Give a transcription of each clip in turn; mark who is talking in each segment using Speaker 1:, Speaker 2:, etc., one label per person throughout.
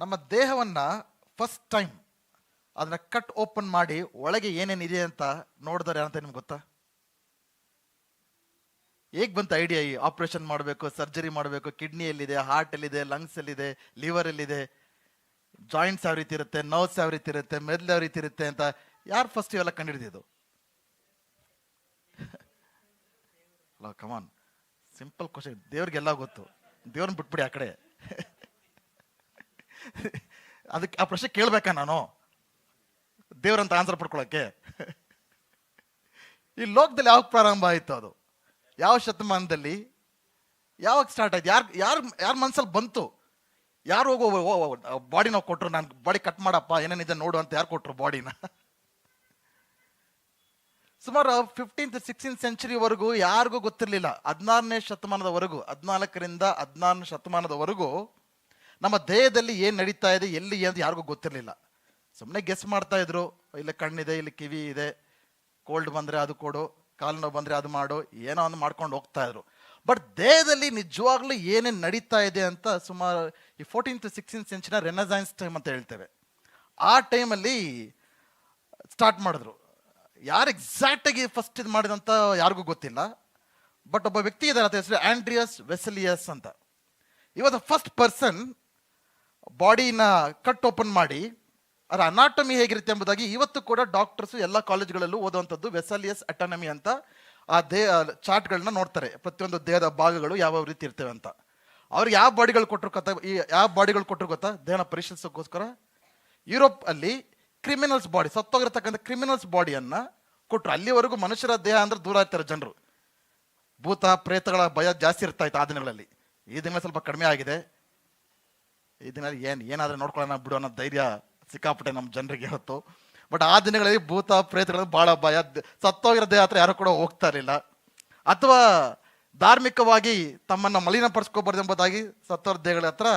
Speaker 1: ನಮ್ಮ ದೇಹವನ್ನ first time ಅದನ್ನ ಕಟ್ ಓಪನ್ ಮಾಡಿ ಒಳಗೆ ಏನೇನಿದೆ ಅಂತ ನೋಡಿದಾರೆ ಅಂತ ನಿಮ್ಗೆ ಗೊತ್ತಾ? ಹೇಗೆ ಬಂತು ಐಡಿಯಾ? ಈ ಆಪರೇಷನ್ ಮಾಡಬೇಕು, ಸರ್ಜರಿ ಮಾಡಬೇಕು, ಕಿಡ್ನಿ ಎಲ್ಲಿದೆ, ಹಾರ್ಟ್ ಎಲ್ಲಿದೆ, ಲಂಗ್ಸ್ ಎಲ್ಲಿದೆ, ಲಿವರ್ ಎಲ್ಲಿದೆ, ಜಾಯಿಂಟ್ಸ್ ಯಾವ ರೀತಿ ಇರುತ್ತೆ, ನರ್ವ್ಸ್ ಯಾವ ರೀತಿ ಇರುತ್ತೆ, ಮೆದುಳು ಯಾವ ರೀತಿ ಇರುತ್ತೆ ಅಂತ ಯಾರು ಫಸ್ಟ್ ಇವೆಲ್ಲ ಕಂಡುಹಿಡಿದಿದ್ದು? ಕಮಾನ್, ಸಿಂಪಲ್ ಕ್ವಶನ್. ದೇವ್ರಿಗೆಲ್ಲ ಗೊತ್ತು, ದೇವ್ರನ್ನ ಬಿಟ್ಬಿಡಿ ಆ ಕಡೆ. ಅದಕ್ಕೆ ಆ ಪ್ರಶ್ನೆ ಕೇಳ್ಬೇಕಾ ನಾನು ದೇವ್ರಂತ ಆನ್ಸರ್ ಪಡ್ಕೊಳಕ್ಕೆ? ಈ ಲೋಕದಲ್ಲಿ ಯಾವಾಗ ಪ್ರಾರಂಭ ಆಯಿತು? ಅದು ಯಾವ ಶತಮಾನದಲ್ಲಿ, ಯಾವಾಗ ಸ್ಟಾರ್ಟ್ ಆಯ್ತು? ಯಾರ ಮನ್ಸಲ್ಲಿ ಬಂತು? ಯಾರು ಹೋಗೋ ಬಾಡಿ ನಾವು ಕೊಟ್ರು, ನಾನು ಬಾಡಿ ಕಟ್ ಮಾಡಪ್ಪ ಏನೇನಿದೆ ನೋಡು ಅಂತ ಯಾರು ಕೊಟ್ರು ಬಾಡಿನ? ಸುಮಾರು 15th 16th ಸೆಂಚುರಿವರೆಗೂ ಯಾರಿಗೂ ಗೊತ್ತಿರಲಿಲ್ಲ. 16ನೇ ಶತಮಾನದವರೆಗೂ, 14ರಿಂದ 16ನೇ ಶತಮಾನದವರೆಗೂ ನಮ್ಮ ದೇಹದಲ್ಲಿ ಏನು ನಡೀತಾ ಇದೆ, ಎಲ್ಲಿ ಅಂತ ಯಾರಿಗೂ ಗೊತ್ತಿರಲಿಲ್ಲ. ಸುಮ್ಮನೆ ಗೆಸ್ ಮಾಡ್ತಾ ಇದ್ರು, ಇಲ್ಲಿ ಕಣ್ಣಿದೆ, ಇಲ್ಲಿ ಕಿವಿ ಇದೆ, ಕೋಲ್ಡ್ ಬಂದರೆ ಅದು ಕೊಡು, ಕಾಲು ನೋವು ಬಂದರೆ ಅದು ಮಾಡು, ಏನೋ ಒಂದು ಮಾಡ್ಕೊಂಡು ಹೋಗ್ತಾ ಇದ್ರು. ಬಟ್ ದೇಹದಲ್ಲಿ ನಿಜವಾಗ್ಲೂ ಏನೇನು ನಡೀತಾ ಇದೆ ಅಂತ ಸುಮಾರು ಈ 14th 16th century Renaissance time ಅಂತ ಹೇಳ್ತೇವೆ, ಆ ಟೈಮಲ್ಲಿ ಸ್ಟಾರ್ಟ್ ಮಾಡಿದ್ರು. ಯಾರು ಎಕ್ಸಾಕ್ಟಾಗಿ ಫಸ್ಟ್ ಇದು ಮಾಡಿದಂತ ಯಾರಿಗೂ ಗೊತ್ತಿಲ್ಲ. ಬಟ್ ಒಬ್ಬ ವ್ಯಕ್ತಿ ಇದ್ದಾರೆ, ಅಂತ ಹೆಸರು ಆಂಡ್ರಿಯಸ್ ವೆಸಲಿಯಸ್ ಅಂತ. ಇವತ್ತು ಫಸ್ಟ್ ಪರ್ಸನ್ ಬಾಡಿನ ಕಟ್ ಓಪನ್ ಮಾಡಿ ಅದರ ಅನಾಟಮಿ ಹೇಗಿರುತ್ತೆ ಎಂಬುದಾಗಿ ಇವತ್ತು ಕೂಡ ಡಾಕ್ಟರ್ಸು ಎಲ್ಲ ಕಾಲೇಜ್ಗಳಲ್ಲೂ ಓದುವಂಥದ್ದು ವೆಸಲಿಯಸ್ ಅಟಾನಮಿ ಅಂತ. ಆ ಚಾರ್ಟ್ಗಳನ್ನ ನೋಡ್ತಾರೆ, ಪ್ರತಿಯೊಂದು ದೇಹದ ಭಾಗಗಳು ಯಾವ ರೀತಿ ಇರ್ತವೆ ಅಂತ. ಅವ್ರಿಗೆ ಯಾವ ಬಾಡಿಗಳು ಕೊಟ್ಟರು ಗೊತ್ತಾ? ದೇಹನ ಪರಿಶೀಲಿಸೋಕ್ಕೋಸ್ಕರ ಯುರೋಪ್ ಅಲ್ಲಿ ಕ್ರಿಮಿನಲ್ಸ್ ಬಾಡಿ, ಸತ್ತೋಗಿರತಕ್ಕಂಥ ಕ್ರಿಮಿನಲ್ಸ್ ಬಾಡಿಯನ್ನ ಕೊಟ್ಟರು. ಅಲ್ಲಿವರೆಗೂ ಮನುಷ್ಯರ ದೇಹ ಅಂದ್ರೆ ದೂರ ಇರ್ತಾರೆ ಜನರು, ಭೂತ ಪ್ರೇತಗಳ ಭಯ ಜಾಸ್ತಿ ಇರ್ತಾ ಇತ್ತು ಆ ದಿನಗಳಲ್ಲಿ. ಈ ದಿನ ಸ್ವಲ್ಪ ಕಡಿಮೆ ಆಗಿದೆ. ಈ ದಿನ ಏನಾದ್ರೂ ನೋಡ್ಕೊಳ್ಳೋಣ ಬಿಡು ಅನ್ನೋ ಧೈರ್ಯ ಸಿಕ್ಕಾಪಟ್ಟೆ ನಮ್ಮ ಜನರಿಗೆ ಹೊತ್ತು. ಬಟ್ ಆ ದಿನಗಳಲ್ಲಿ ಭೂತ ಪ್ರೇತಗಳ ಬಹಳ ಭಯ, ಸತ್ತೋಗಿರೋ ದೇಹ ಹತ್ರ ಯಾರು ಕೂಡ ಹೋಗ್ತಾ ಇರಲಿಲ್ಲ. ಅಥವಾ ಧಾರ್ಮಿಕವಾಗಿ ತಮ್ಮನ್ನ ಮಲಿನಪಡಿಸ್ಕೋಬಾರ್ದು ಎಂಬುದಾಗಿ ಸತ್ತೋರ ದೇಹಗಳ ಹತ್ರ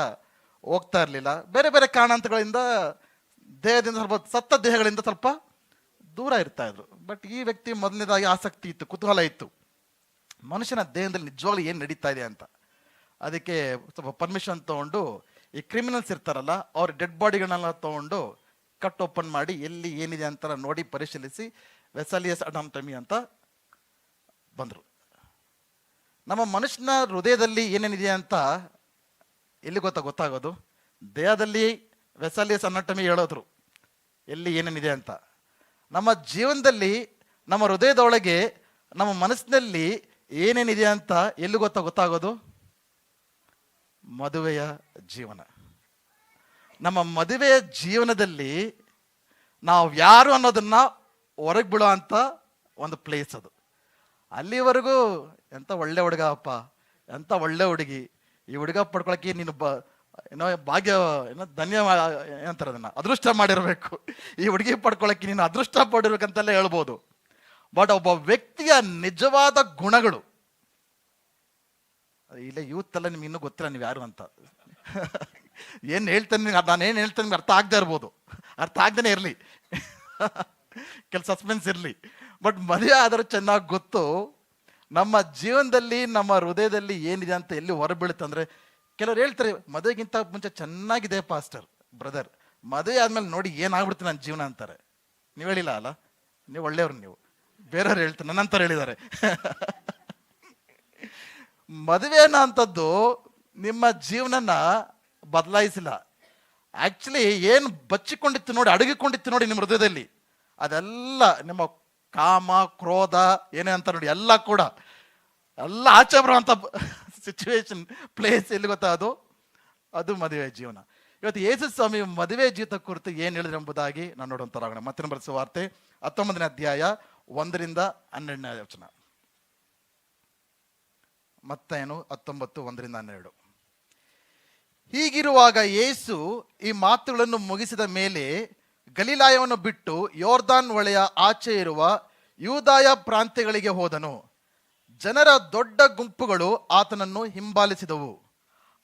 Speaker 1: ಹೋಗ್ತಾ ಇರಲಿಲ್ಲ. ಬೇರೆ ಬೇರೆ ಕಾರಣಾಂತರಗಳಿಂದ ದೇಹದಿಂದ ಸ್ವಲ್ಪ, ಸತ್ತ ದೇಹಗಳಿಂದ ಸ್ವಲ್ಪ ದೂರ ಇರ್ತಾ ಇದ್ರು. ಬಟ್ ಈ ವ್ಯಕ್ತಿ ಮೊದಲನೇದಾಗಿ ಆಸಕ್ತಿ ಇತ್ತು, ಕುತೂಹಲ ಇತ್ತು, ಮನುಷ್ಯನ ದೇಹದಲ್ಲಿ ನಿಜವಾಗ್ಲೂ ಏನು ನಡೀತಾ ಇದೆ ಅಂತ. ಅದಕ್ಕೆ ಸ್ವಲ್ಪ ಪರ್ಮಿಷನ್ ತಗೊಂಡು ಈ ಕ್ರಿಮಿನಲ್ಸ್ ಇರ್ತಾರಲ್ಲ, ಅವ್ರ ಡೆಡ್ ಬಾಡಿಗಳನ್ನೆಲ್ಲ ತಗೊಂಡು ಕಟ್ ಓಪನ್ ಮಾಡಿ ಎಲ್ಲಿ ಏನಿದೆ ಅಂತ ನೋಡಿ ಪರಿಶೀಲಿಸಿ ವೆಸಲಿಯಸ್ ಅಟಾನಮಿ ಅಂತ ಬಂದರು. ನಮ್ಮ ಮನುಷ್ಯನ ಹೃದಯದಲ್ಲಿ ಏನೇನಿದೆ ಅಂತ ಎಲ್ಲಿ ಗೊತ್ತಾಗೋದು? ದೇಹದಲ್ಲಿ ವೆಸಲಿಯಸ್ ಅನಾಟಮಿ ಹೇಳೋದ್ರು ಎಲ್ಲಿ ಏನೇನಿದೆ ಅಂತ. ನಮ್ಮ ಜೀವನದಲ್ಲಿ, ನಮ್ಮ ಹೃದಯದೊಳಗೆ, ನಮ್ಮ ಮನಸ್ಸಿನಲ್ಲಿ ಏನೇನಿದೆ ಅಂತ ಎಲ್ಲಿ ಗೊತ್ತಾಗೋದು? ಮದುವೆಯ ಜೀವನ. ನಮ್ಮ ಮದುವೆಯ ಜೀವನದಲ್ಲಿ ನಾವು ಯಾರು ಅನ್ನೋದನ್ನ ಹೊರಗೆ ಬಿಡೋ ಅಂತ ಒಂದು ಪ್ಲೇಸ್ ಅದು. ಅಲ್ಲಿವರೆಗೂ ಎಂತ ಒಳ್ಳೆ ಹುಡುಗ ಅಪ್ಪ, ಎಂತ ಒಳ್ಳೆ ಹುಡುಗಿ, ಈ ಹುಡುಗ ಪಡ್ಕೊಳಕ್ಕೆ ನೀನು ಏನೋ ಭಾಗ್ಯ, ಏನೋ ಧನ್ಯ ಏನಂತಾರೆ ಅದನ್ನ, ಅದೃಷ್ಟ ಮಾಡಿರ್ಬೇಕು, ಈ ಹುಡುಗಿ ಪಡ್ಕೊಳಕ್ಕೆ ನೀನು ಅದೃಷ್ಟ ಪಡಿರ್ಬೇಕಂತೆಲ್ಲ ಹೇಳ್ಬೋದು. ಬಟ್ ಒಬ್ಬ ವ್ಯಕ್ತಿಯ ನಿಜವಾದ ಗುಣಗಳು, ಇಲ್ಲ ಯೂತ್ ಎಲ್ಲ ನಿಮ್ಗೆ ಇನ್ನೂ ಗೊತ್ತಿಲ್ಲ ನೀವು ಯಾರು ಅಂತ. ಏನು ಹೇಳ್ತೇನೆ, ನಾನೇನು ಹೇಳ್ತೇನೆ ನಿಮ್ಗೆ ಅರ್ಥ ಆಗದೆ ಇರ್ಬೋದು, ಅರ್ಥ ಆಗದೇನೆ ಇರಲಿ, ಕೆಲ ಸಸ್ಪೆನ್ಸ್ ಇರಲಿ. ಬಟ್ ಮದುವೆ ಆದರೂ ಚೆನ್ನಾಗಿ ಗೊತ್ತು ನಮ್ಮ ಜೀವನದಲ್ಲಿ, ನಮ್ಮ ಹೃದಯದಲ್ಲಿ ಏನಿದೆ ಅಂತ ಎಲ್ಲಿ ಹೊರಬೀಳುತ್ತಂದ್ರೆ, ಕೆಲವ್ರು ಹೇಳ್ತಾರೆ ಮದುವೆಗಿಂತ ಮುಂಚೆ ಚೆನ್ನಾಗಿದೆ ಪಾಸ್ಟರ್ ಬ್ರದರ್, ಮದುವೆ ಆದ್ಮೇಲೆ ನೋಡಿ ಏನಾಗ್ಬಿಡ್ತೀನಿ ನನ್ನ ಜೀವನ ಅಂತಾರೆ. ನೀವು ಹೇಳಿಲ್ಲ ಅಲ್ಲ, ನೀವು ಒಳ್ಳೆಯವ್ರು, ನೀವು ಬೇರೆಯವ್ರು ಹೇಳ್ತಾರೆ, ನನ್ನಂತರ ಹೇಳಿದ್ದಾರೆ. ಮದುವೆ ಅನ್ನೋಂಥದ್ದು ನಿಮ್ಮ ಜೀವನನ ಬದಲಾಯಿಸಿಲ್ಲ. ಆಕ್ಚುಲಿ ಏನು ಬಚ್ಚಿಕೊಂಡಿತ್ತು ನೋಡಿ, ಅಡಗಿಕೊಂಡಿತ್ತು ನೋಡಿ ನಿಮ್ಮ ಹೃದಯದಲ್ಲಿ, ಅದೆಲ್ಲ ನಿಮ್ಮ ಕಾಮ, ಕ್ರೋಧ ಏನೇ ಅಂತ ನೋಡಿ, ಎಲ್ಲ ಕೂಡ ಎಲ್ಲ ಆಚೆ ಬರುವಂಥ ಸಿಚುವೇಶನ್, ಪ್ಲೇಸ್ ಎಲ್ಲಿ ಗೊತ್ತಾ? ಅದು ಮದುವೆ ಜೀವನ. ಇವತ್ತು ಯೇಸು ಸ್ವಾಮಿ ಮದುವೆ ಜೀವಿತ ಕುರಿತು ಏನು ಹೇಳಿದ್ರು ಎಂಬುದಾಗಿ ನಾನು ನೋಡುವಂತರಾಗೋಣ. ಮತ್ತಿನ ಬರೆಸುವ ವಾರ್ತೆ 19ನೇ ಅಧ್ಯಾಯ 1ರಿಂದ 12ನೇ ವಚನ. ಮತ್ತೇನು 19:1ರಿಂದ 12. ಹೀಗಿರುವಾಗ ಯೇಸು ಈ ಮಾತುಗಳನ್ನು ಮುಗಿಸಿದ ಮೇಲೆ ಗಲಿಲಾಯವನ್ನು ಬಿಟ್ಟು ಯೋರ್ದಾನ್ ಹೊಳೆಯ ಆಚೆ ಇರುವ ಯೂದಾಯ ಪ್ರಾಂತ್ಯಗಳಿಗೆ ಹೋದನು. ಜನರ ದೊಡ್ಡ ಗುಂಪುಗಳು ಆತನನ್ನು ಹಿಂಬಾಲಿಸಿದವು.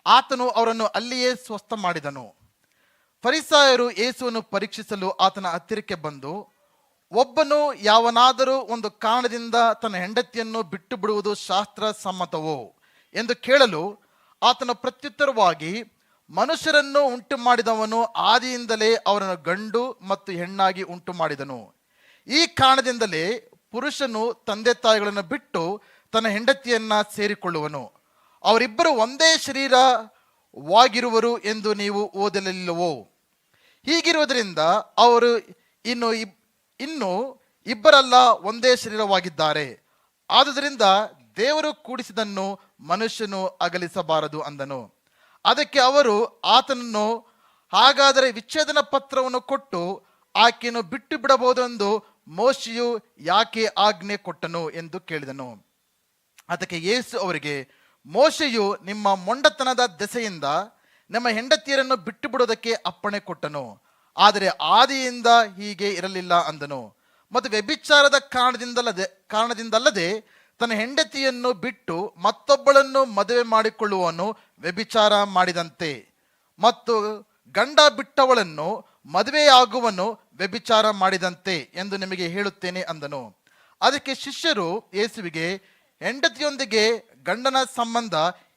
Speaker 1: ಆತನು ಅವರನ್ನು ಅಲ್ಲಿಯೇ ಸ್ವಸ್ಥ ಮಾಡಿದನು. ಫರಿಸಾಯರು ಯೇಸುವನ್ನು ಪರೀಕ್ಷಿಸಲು ಆತನ ಹತ್ತಿರಕ್ಕೆ ಬಂದು, ಒಬ್ಬನು ಯಾವನಾದರೂ ಒಂದು ಕಾರಣದಿಂದ ತನ್ನ ಹೆಂಡತಿಯನ್ನು ಬಿಟ್ಟು ಬಿಡುವುದು ಶಾಸ್ತ್ರ ಸಮ್ಮತವೋ ಎಂದು ಕೇಳಲು ಆತನ ಪ್ರತ್ಯುತ್ತರವಾಗಿ, ಮನುಷ್ಯರನ್ನು ಉಂಟು ಮಾಡಿದವನು ಆದಿಯಿಂದಲೇ ಅವರನ್ನು ಗಂಡು ಮತ್ತು ಹೆಣ್ಣಾಗಿ ಉಂಟು ಮಾಡಿದನು. ಈ ಕಾರಣದಿಂದಲೇ ಪುರುಷನು ತಂದೆ ತಾಯಿಗಳನ್ನು ಬಿಟ್ಟು ತನ್ನ ಹೆಂಡತಿಯನ್ನ ಸೇರಿಕೊಳ್ಳುವನು, ಅವರಿಬ್ಬರು ಒಂದೇ ಶರೀರವಾಗಿರುವರು ಎಂದು ನೀವು ಓದಲಿಲ್ಲವೋ? ಹೀಗಿರುವುದರಿಂದ ಅವರು ಇನ್ನು ಇಬ್ಬರಲ್ಲ ಒಂದೇ ಶರೀರವಾಗಿದ್ದಾರೆ. ಆದುದರಿಂದ ದೇವರು ಕೂಡಿಸಿದನ್ನು ಮನುಷ್ಯನು ಅಗಲಿಸಬಾರದು ಅಂದನು. ಅದಕ್ಕೆ ಅವರು ಆತನನ್ನು, ಹಾಗಾದರೆ ವಿಚ್ಛೇದನ ಪತ್ರವನ್ನು ಕೊಟ್ಟು ಆಕೆಯನ್ನು ಬಿಟ್ಟು ಬಿಡಬಹುದೆಂದು ಮೋಶೆಯು ಯಾಕೆ ಆಜ್ಞೆ ಕೊಟ್ಟನು ಎಂದು ಕೇಳಿದನು. ಅದಕ್ಕೆ ಯೇಸು ಅವರಿಗೆ, ಮೋಶೆಯು ನಿಮ್ಮ ಮೊಂಡತನದ ದೆಸೆಯಿಂದ ನಿಮ್ಮ ಹೆಂಡತಿಯರನ್ನು ಬಿಟ್ಟು ಬಿಡೋದಕ್ಕೆ ಅಪ್ಪಣೆ ಕೊಟ್ಟನು, ಆದರೆ ಆದಿಯಿಂದ ಹೀಗೆ ಇರಲಿಲ್ಲ ಅಂದನು. ಮತ್ತು ವ್ಯಭಿಚಾರದ ಕಾರಣದಿಂದಲ್ಲದೆ ತನ್ನ ಹೆಂಡತಿಯನ್ನು ಬಿಟ್ಟು ಮತ್ತೊಬ್ಬಳನ್ನು ಮದುವೆ ಮಾಡಿಕೊಳ್ಳುವವನು ವ್ಯಭಿಚಾರ ಮಾಡಿದಂತೆ, ಮತ್ತು ಗಂಡ ಬಿಟ್ಟವಳನ್ನು ಮದುವೆಯಾಗುವನು ವ್ಯಭಿಚಾರ ಮಾಡಿದಂತೆ ಎಂದು ನಿಮಗೆ ಹೇಳುತ್ತೇನೆ ಅಂದನು. ಅದಕ್ಕೆ ಶಿಷ್ಯರು ಯೇಸುವಿಗೆ, ಹೆಂಡತಿಯೊಂದಿಗೆ ಗಂಡನ ಸಂಬಂಧ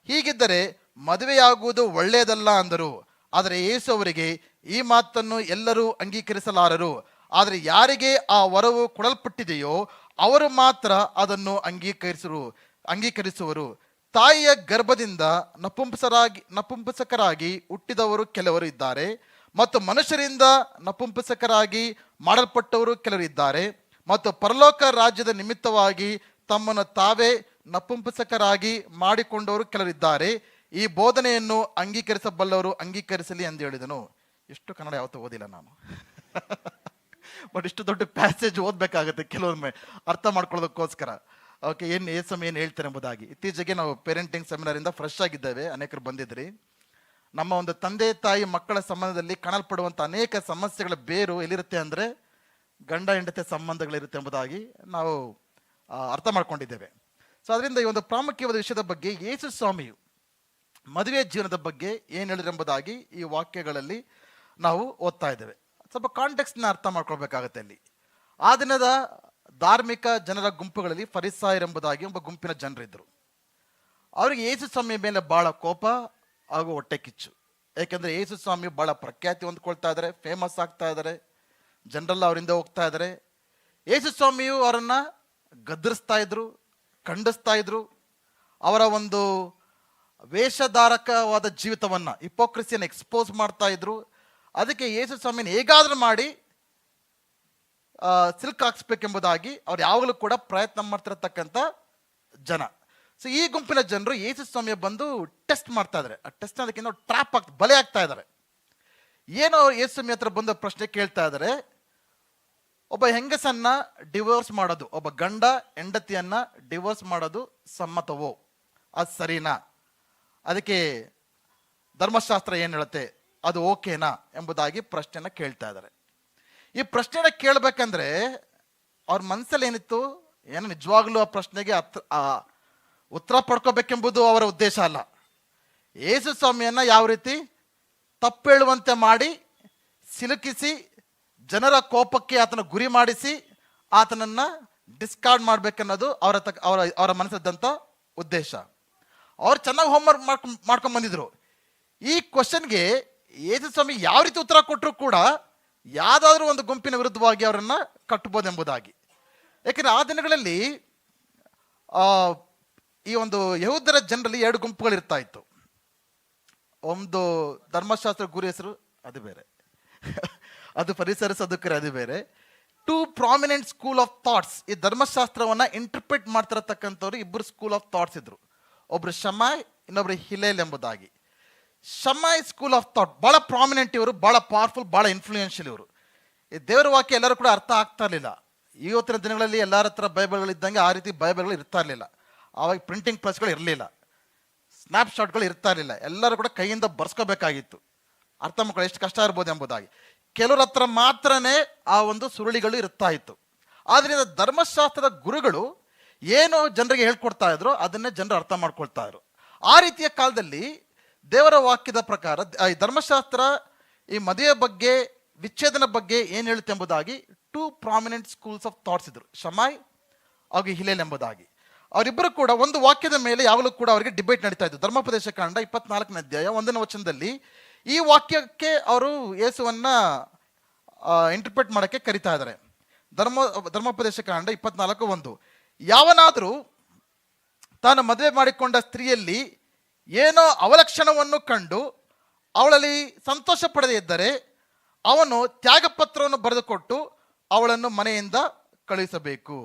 Speaker 1: ಹೀಗಿದ್ದರೆ ಮದುವೆಯಾಗುವುದು ಒಳ್ಳೆಯದಲ್ಲ ಅಂದರು. ಆದರೆ ಯೇಸು ಅವರಿಗೆ, ಈ ಮಾತನ್ನು ಎಲ್ಲರೂ ಅಂಗೀಕರಿಸಲಾರರು, ಆದರೆ ಯಾರಿಗೆ ಆ ವರವು ಕೊಡಲ್ಪಟ್ಟಿದೆಯೋ ಅವರು ಮಾತ್ರ ಅದನ್ನು ಅಂಗೀಕರಿಸುವರು. ತಾಯಿಯ ಗರ್ಭದಿಂದ ನಪುಂಸಕರಾಗಿ ಹುಟ್ಟಿದವರು ಕೆಲವರು ಇದ್ದಾರೆ, ಮತ್ತು ಮನುಷ್ಯರಿಂದ ನಪುಂಸಕರಾಗಿ ಮಾಡಲ್ಪಟ್ಟವರು ಕೆಲವರು ಇದ್ದಾರೆ, ಮತ್ತು ಪರಲೋಕ ರಾಜ್ಯದ ನಿಮಿತ್ತವಾಗಿ ತಮ್ಮನ್ನು ತಾವೇ ನಪುಂಸಕರಾಗಿ ಮಾಡಿಕೊಂಡವರು ಕೆಲವರಿದ್ದಾರೆ. ಈ ಬೋಧನೆಯನ್ನು ಅಂಗೀಕರಿಸಬಲ್ಲವರು ಅಂಗೀಕರಿಸಲಿ ಎಂದು ಹೇಳಿದನು. ಇಷ್ಟು ಕನ್ನಡ ಯಾವತ್ತೂ ಓದಿಲ್ಲ ನಾನು. ಬಟ್ ಇಷ್ಟು ದೊಡ್ಡ ಪ್ಯಾಸೇಜ್ ಓದಬೇಕಾಗುತ್ತೆ ಕೆಲವೊಮ್ಮೆ ಅರ್ಥ ಮಾಡ್ಕೊಳ್ಳೋದಕ್ಕೋಸ್ಕರ. ಓಕೆ, ಏನು ಹೇಳ್ತಾರೆ ಎಂಬುದಾಗಿ. ಇತ್ತೀಚೆಗೆ ನಾವು ಪೇರೆಂಟಿಂಗ್ ಸೆಮಿನಾರಿಂದ ಫ್ರೆಶ್ ಆಗಿದ್ದೇವೆ, ಅನೇಕರು ಬಂದಿದ್ರಿ. ನಮ್ಮ ಒಂದು ತಂದೆ ತಾಯಿ ಮಕ್ಕಳ ಸಂಬಂಧದಲ್ಲಿ ಕಾಣಲ್ಪಡುವಂಥ ಅನೇಕ ಸಮಸ್ಯೆಗಳ ಬೇರು ಎಲ್ಲಿರುತ್ತೆ ಅಂದರೆ ಗಂಡ ಹೆಂಡತಿ ಸಂಬಂಧಗಳಿರುತ್ತೆ ಎಂಬುದಾಗಿ ನಾವು ಅರ್ಥ ಮಾಡ್ಕೊಂಡಿದ್ದೇವೆ. ಸೊ ಅದರಿಂದ ಈ ಒಂದು ಪ್ರಾಮುಖ್ಯವಾದ ವಿಷಯದ ಬಗ್ಗೆ ಯೇಸು ಸ್ವಾಮಿಯು ಮದುವೆ ಜೀವನದ ಬಗ್ಗೆ ಏನು ಹೇಳಿರೆಂಬುದಾಗಿ ಈ ವಾಕ್ಯಗಳಲ್ಲಿ ನಾವು ಓದ್ತಾ ಇದ್ದೇವೆ. ಸ್ವಲ್ಪ ಕಾಂಟೆಕ್ಸ್ಟ್ನ ಅರ್ಥ ಮಾಡ್ಕೊಳ್ಬೇಕಾಗತ್ತೆ. ಅಲ್ಲಿ ಆ ದಿನದ ಧಾರ್ಮಿಕ ಜನರ ಗುಂಪುಗಳಲ್ಲಿ ಫರಿಸಾಯರೆಂಬುದಾಗಿ ಒಬ್ಬ ಗುಂಪಿನ ಜನರಿದ್ದರು. ಅವರಿಗೆ ಯೇಸು ಸ್ವಾಮಿ ಮೇಲೆ ಭಾಳ ಕೋಪ ಹಾಗೂ ಹೊಟ್ಟೆ ಕಿಚ್ಚು. ಯಾಕೆಂದರೆ ಯೇಸು ಸ್ವಾಮಿ ಭಾಳ ಪ್ರಖ್ಯಾತಿ ಹೊಂದ್ಕೊಳ್ತಾ ಇದ್ದಾರೆ, ಫೇಮಸ್ ಆಗ್ತಾ ಇದ್ದಾರೆ, ಜನರೆಲ್ಲ ಅವರಿಂದ ಹೋಗ್ತಾ ಇದ್ದಾರೆ. ಯೇಸು ಸ್ವಾಮಿಯು ಅವರನ್ನು ಗದರಿಸ್ತಾ ಇದ್ರು, ಖಂಡಿಸ್ತಾ ಇದ್ರು. ಅವರ ಒಂದು ವೇಷಧಾರಕವಾದ ಜೀವಿತವನ್ನು, ಹಿಪೋಕ್ರಸಿಯನ್ನು ಎಕ್ಸ್ಪೋಸ್ ಮಾಡ್ತಾ ಇದ್ರು. ಅದಕ್ಕೆ ಯೇಸು ಸ್ವಾಮಿನ ಹೇಗಾದರೂ ಮಾಡಿ ಸಿಲ್ಕ್ ಹಾಕ್ಸ್ಬೇಕೆಂಬುದಾಗಿ ಅವ್ರು ಯಾವಾಗಲೂ ಕೂಡ ಪ್ರಯತ್ನ ಮಾಡ್ತಿರತಕ್ಕಂಥ ಜನ. ಸೊ ಈ ಗುಂಪಿನ ಜನರು ಯೇಸು ಸ್ವಾಮಿಯ ಬಂದು ಟೆಸ್ಟ್ ಮಾಡ್ತಾ ಇದ್ದಾರೆ. ಆ ಟೆಸ್ಟ್ ಅದಕ್ಕಿಂತ ಟ್ರಾಪ್ ಬಲೆ ಆಗ್ತಾ ಇದ್ದಾರೆ. ಏನೋ ಯೇಸು ಸ್ವಾಮಿ ಹತ್ರ ಬಂದ ಪ್ರಶ್ನೆ ಕೇಳ್ತಾ ಇದ್ದಾರೆ. ಒಬ್ಬ ಹೆಂಗಸನ್ನ ಡಿವೋರ್ಸ್ ಮಾಡೋದು, ಒಬ್ಬ ಗಂಡ ಹೆಂಡತಿಯನ್ನ ಡಿವೋರ್ಸ್ ಮಾಡೋದು ಸಮ್ಮತವೋ, ಅದು ಸರಿನಾ? ಅದಕ್ಕೆ ಧರ್ಮಶಾಸ್ತ್ರ ಏನು ಹೇಳುತ್ತೆ, ಅದು ಓಕೆನಾ ಎಂಬುದಾಗಿ ಪ್ರಶ್ನೆನ ಕೇಳ್ತಾ ಇದ್ದಾರೆ. ಈ ಪ್ರಶ್ನೆನ ಕೇಳಬೇಕಂದ್ರೆ ಅವ್ರ ಮನಸ್ಸಲ್ಲಿ ಏನಿತ್ತು, ಏನು ನಿಜವಾಗ್ಲೂ ಆ ಪ್ರಶ್ನೆಗೆ ಉತ್ತರ ಪಡ್ಕೋಬೇಕೆಂಬುದು ಅವರ ಉದ್ದೇಶ ಅಲ್ಲ. ಯೇಸು ಸ್ವಾಮಿಯನ್ನ ಯಾವ ರೀತಿ ತಪ್ಪು ಹೇಳುವಂತೆ ಮಾಡಿ ಸಿಲುಕಿಸಿ ಜನರ ಕೋಪಕ್ಕೆ ಆತನ ಗುರಿ ಮಾಡಿಸಿ ಆತನನ್ನ ಡಿಸ್ಕಾರ್ಡ್ ಮಾಡ್ಬೇಕನ್ನೋದು ಅವರ ಮನಸ್ಸದ್ದಂಥ ಉದ್ದೇಶ. ಅವ್ರು ಚೆನ್ನಾಗಿ ಹೋಮ್ವರ್ಕ್ ಮಾಡ್ಕೊಂಡ್ ಬಂದಿದ್ರು. ಈ ಕ್ವಶನ್ಗೆ ಯೇಸು ಸ್ವಾಮಿ ಯಾವ ರೀತಿ ಉತ್ತರ ಕೊಟ್ಟರು ಕೂಡ ಯಾವುದಾದ್ರೂ ಒಂದು ಗುಂಪಿನ ವಿರುದ್ಧವಾಗಿ ಅವರನ್ನು ಕಟ್ಟಬಹುದೆಂಬುದಾಗಿ. ಯಾಕೆಂದರೆ ಆ ದಿನಗಳಲ್ಲಿ ಈ ಒಂದು ಯಹೂದ್ಯರ ಜನರಲ್ಲಿ 2 ಗುಂಪುಗಳು ಇರ್ತಾ ಇತ್ತು. ಒಂದು ಧರ್ಮಶಾಸ್ತ್ರ ಗುರು ಹೆಸರು ಅದು ಬೇರೆ, ಅದು ಫರಿಸಾಯರ ಸದ್ದುಕರು ಅದು ಬೇರೆ. 2 ಪ್ರಾಮಿನೆಂಟ್ ಸ್ಕೂಲ್ ಆಫ್ ಥಾಟ್ಸ್. ಈ ಧರ್ಮಶಾಸ್ತ್ರವನ್ನು ಇಂಟರ್ಪ್ರಿಟ್ ಮಾಡ್ತಿರತಕ್ಕಂಥವ್ರು 2 ಸ್ಕೂಲ್ ಆಫ್ ಥಾಟ್ಸ್ ಇದ್ರು. ಒಬ್ರು ಶಮಾಯ್, ಇನ್ನೊಬ್ರು ಹಿಲೇಲ್ ಎಂಬುದಾಗಿ. ಶಮಾಯ್ ಸ್ಕೂಲ್ ಆಫ್ ಥಾಟ್ ಭಾಳ ಪ್ರಾಮಿನೆಂಟ್, ಇವರು ಭಾಳ ಪವರ್ಫುಲ್, ಭಾಳ ಇನ್ಫ್ಲೂಯೆನ್ಷಿಯಲ್ ಇವರು. ಈ ದೇವರ ವಾಕ್ಯ ಎಲ್ಲರೂ ಕೂಡ ಅರ್ಥ ಆಗ್ತಾ ಇರಲಿಲ್ಲ. ಇವತ್ತಿನ ದಿನಗಳಲ್ಲಿ ಎಲ್ಲರ ಹತ್ರ ಬೈಬಲ್ಗಳಿದ್ದಂಗೆ ಆ ರೀತಿ ಬೈಬಲ್ಗಳು ಇರ್ತಾ ಇರಲಿಲ್ಲ. ಆವಾಗ ಪ್ರಿಂಟಿಂಗ್ ಪ್ರೆಸ್ಗಳು ಇರಲಿಲ್ಲ, ಸ್ನ್ಯಾಪ್ಶಾಟ್ಗಳು ಇರ್ತಾ ಇರಲಿಲ್ಲ. ಎಲ್ಲರೂ ಕೂಡ ಕೈಯಿಂದ ಬರ್ಸ್ಕೋಬೇಕಾಗಿತ್ತು. ಅರ್ಥ ಮಾಡ್ಕೊಳ್ಳಿ ಎಷ್ಟು ಕಷ್ಟ ಇರ್ಬೋದು ಎಂಬುದಾಗಿ. ಕೆಲವ್ರ ಹತ್ರ ಮಾತ್ರನೇ ಆ ಒಂದು ಸುರುಳಿಗಳು ಇರ್ತಾ ಇತ್ತು. ಆದ್ದರಿಂದ ಧರ್ಮಶಾಸ್ತ್ರದ ಗುರುಗಳು ಏನು ಜನರಿಗೆ ಹೇಳ್ಕೊಡ್ತಾ ಇದ್ರು ಅದನ್ನೇ ಜನರು ಅರ್ಥ ಮಾಡ್ಕೊಳ್ತಾ ಇದ್ರು. ಆ ರೀತಿಯ ಕಾಲದಲ್ಲಿ ದೇವರ ವಾಕ್ಯದ ಪ್ರಕಾರ ಈ ಧರ್ಮಶಾಸ್ತ್ರ ಈ ಮದುವೆ ಬಗ್ಗೆ, ವಿಚ್ಛೇದನ ಬಗ್ಗೆ ಏನು ಹೇಳುತ್ತೆ ಎಂಬುದಾಗಿ 2 ಪ್ರಾಮಿನೆಂಟ್ ಸ್ಕೂಲ್ಸ್ ಆಫ್ ಥಾಟ್ಸ್ ಇದ್ರು, ಶಮಾಯ್ ಹಾಗೂ ಹಿಲೇಲ್ ಎಂಬುದಾಗಿ. ಅವರಿಬ್ಬರು ಕೂಡ ಒಂದು ವಾಕ್ಯದ ಮೇಲೆ ಯಾವಾಗಲೂ ಕೂಡ ಅವರಿಗೆ ಡಿಬೇಟ್ ನಡೀತಾ ಇತ್ತು. ಧರ್ಮೋಪದೇಶ ಕಾಂಡ 24ನೇ ಅಧ್ಯಾಯ 1ನೇ ವಚನದಲ್ಲಿ ಈ ವಾಕ್ಯಕ್ಕೆ ಅವರು ಯೇಸುವನ್ನ ಇಂಟರ್ಪ್ರೆಟ್ ಮಾಡೋಕ್ಕೆ ಕರಿತಾ ಇದ್ದಾರೆ. ಧರ್ಮೋಪದೇಶ ಕಾಂಡ 24:1, ಯಾವನಾದರೂ ತಾನು ಮದುವೆ ಮಾಡಿಕೊಂಡ ಸ್ತ್ರೀಯಲ್ಲಿ ಏನೋ ಅವಲಕ್ಷಣವನ್ನು ಕಂಡು ಅವಳಲ್ಲಿ ಸಂತೋಷ ಪಡದೇ ಇದ್ದರೆ ಅವನು ತ್ಯಾಗಪತ್ರವನ್ನು ಬರೆದುಕೊಟ್ಟು ಅವಳನ್ನು ಮನೆಯಿಂದ ಕಳುಹಿಸಬೇಕು.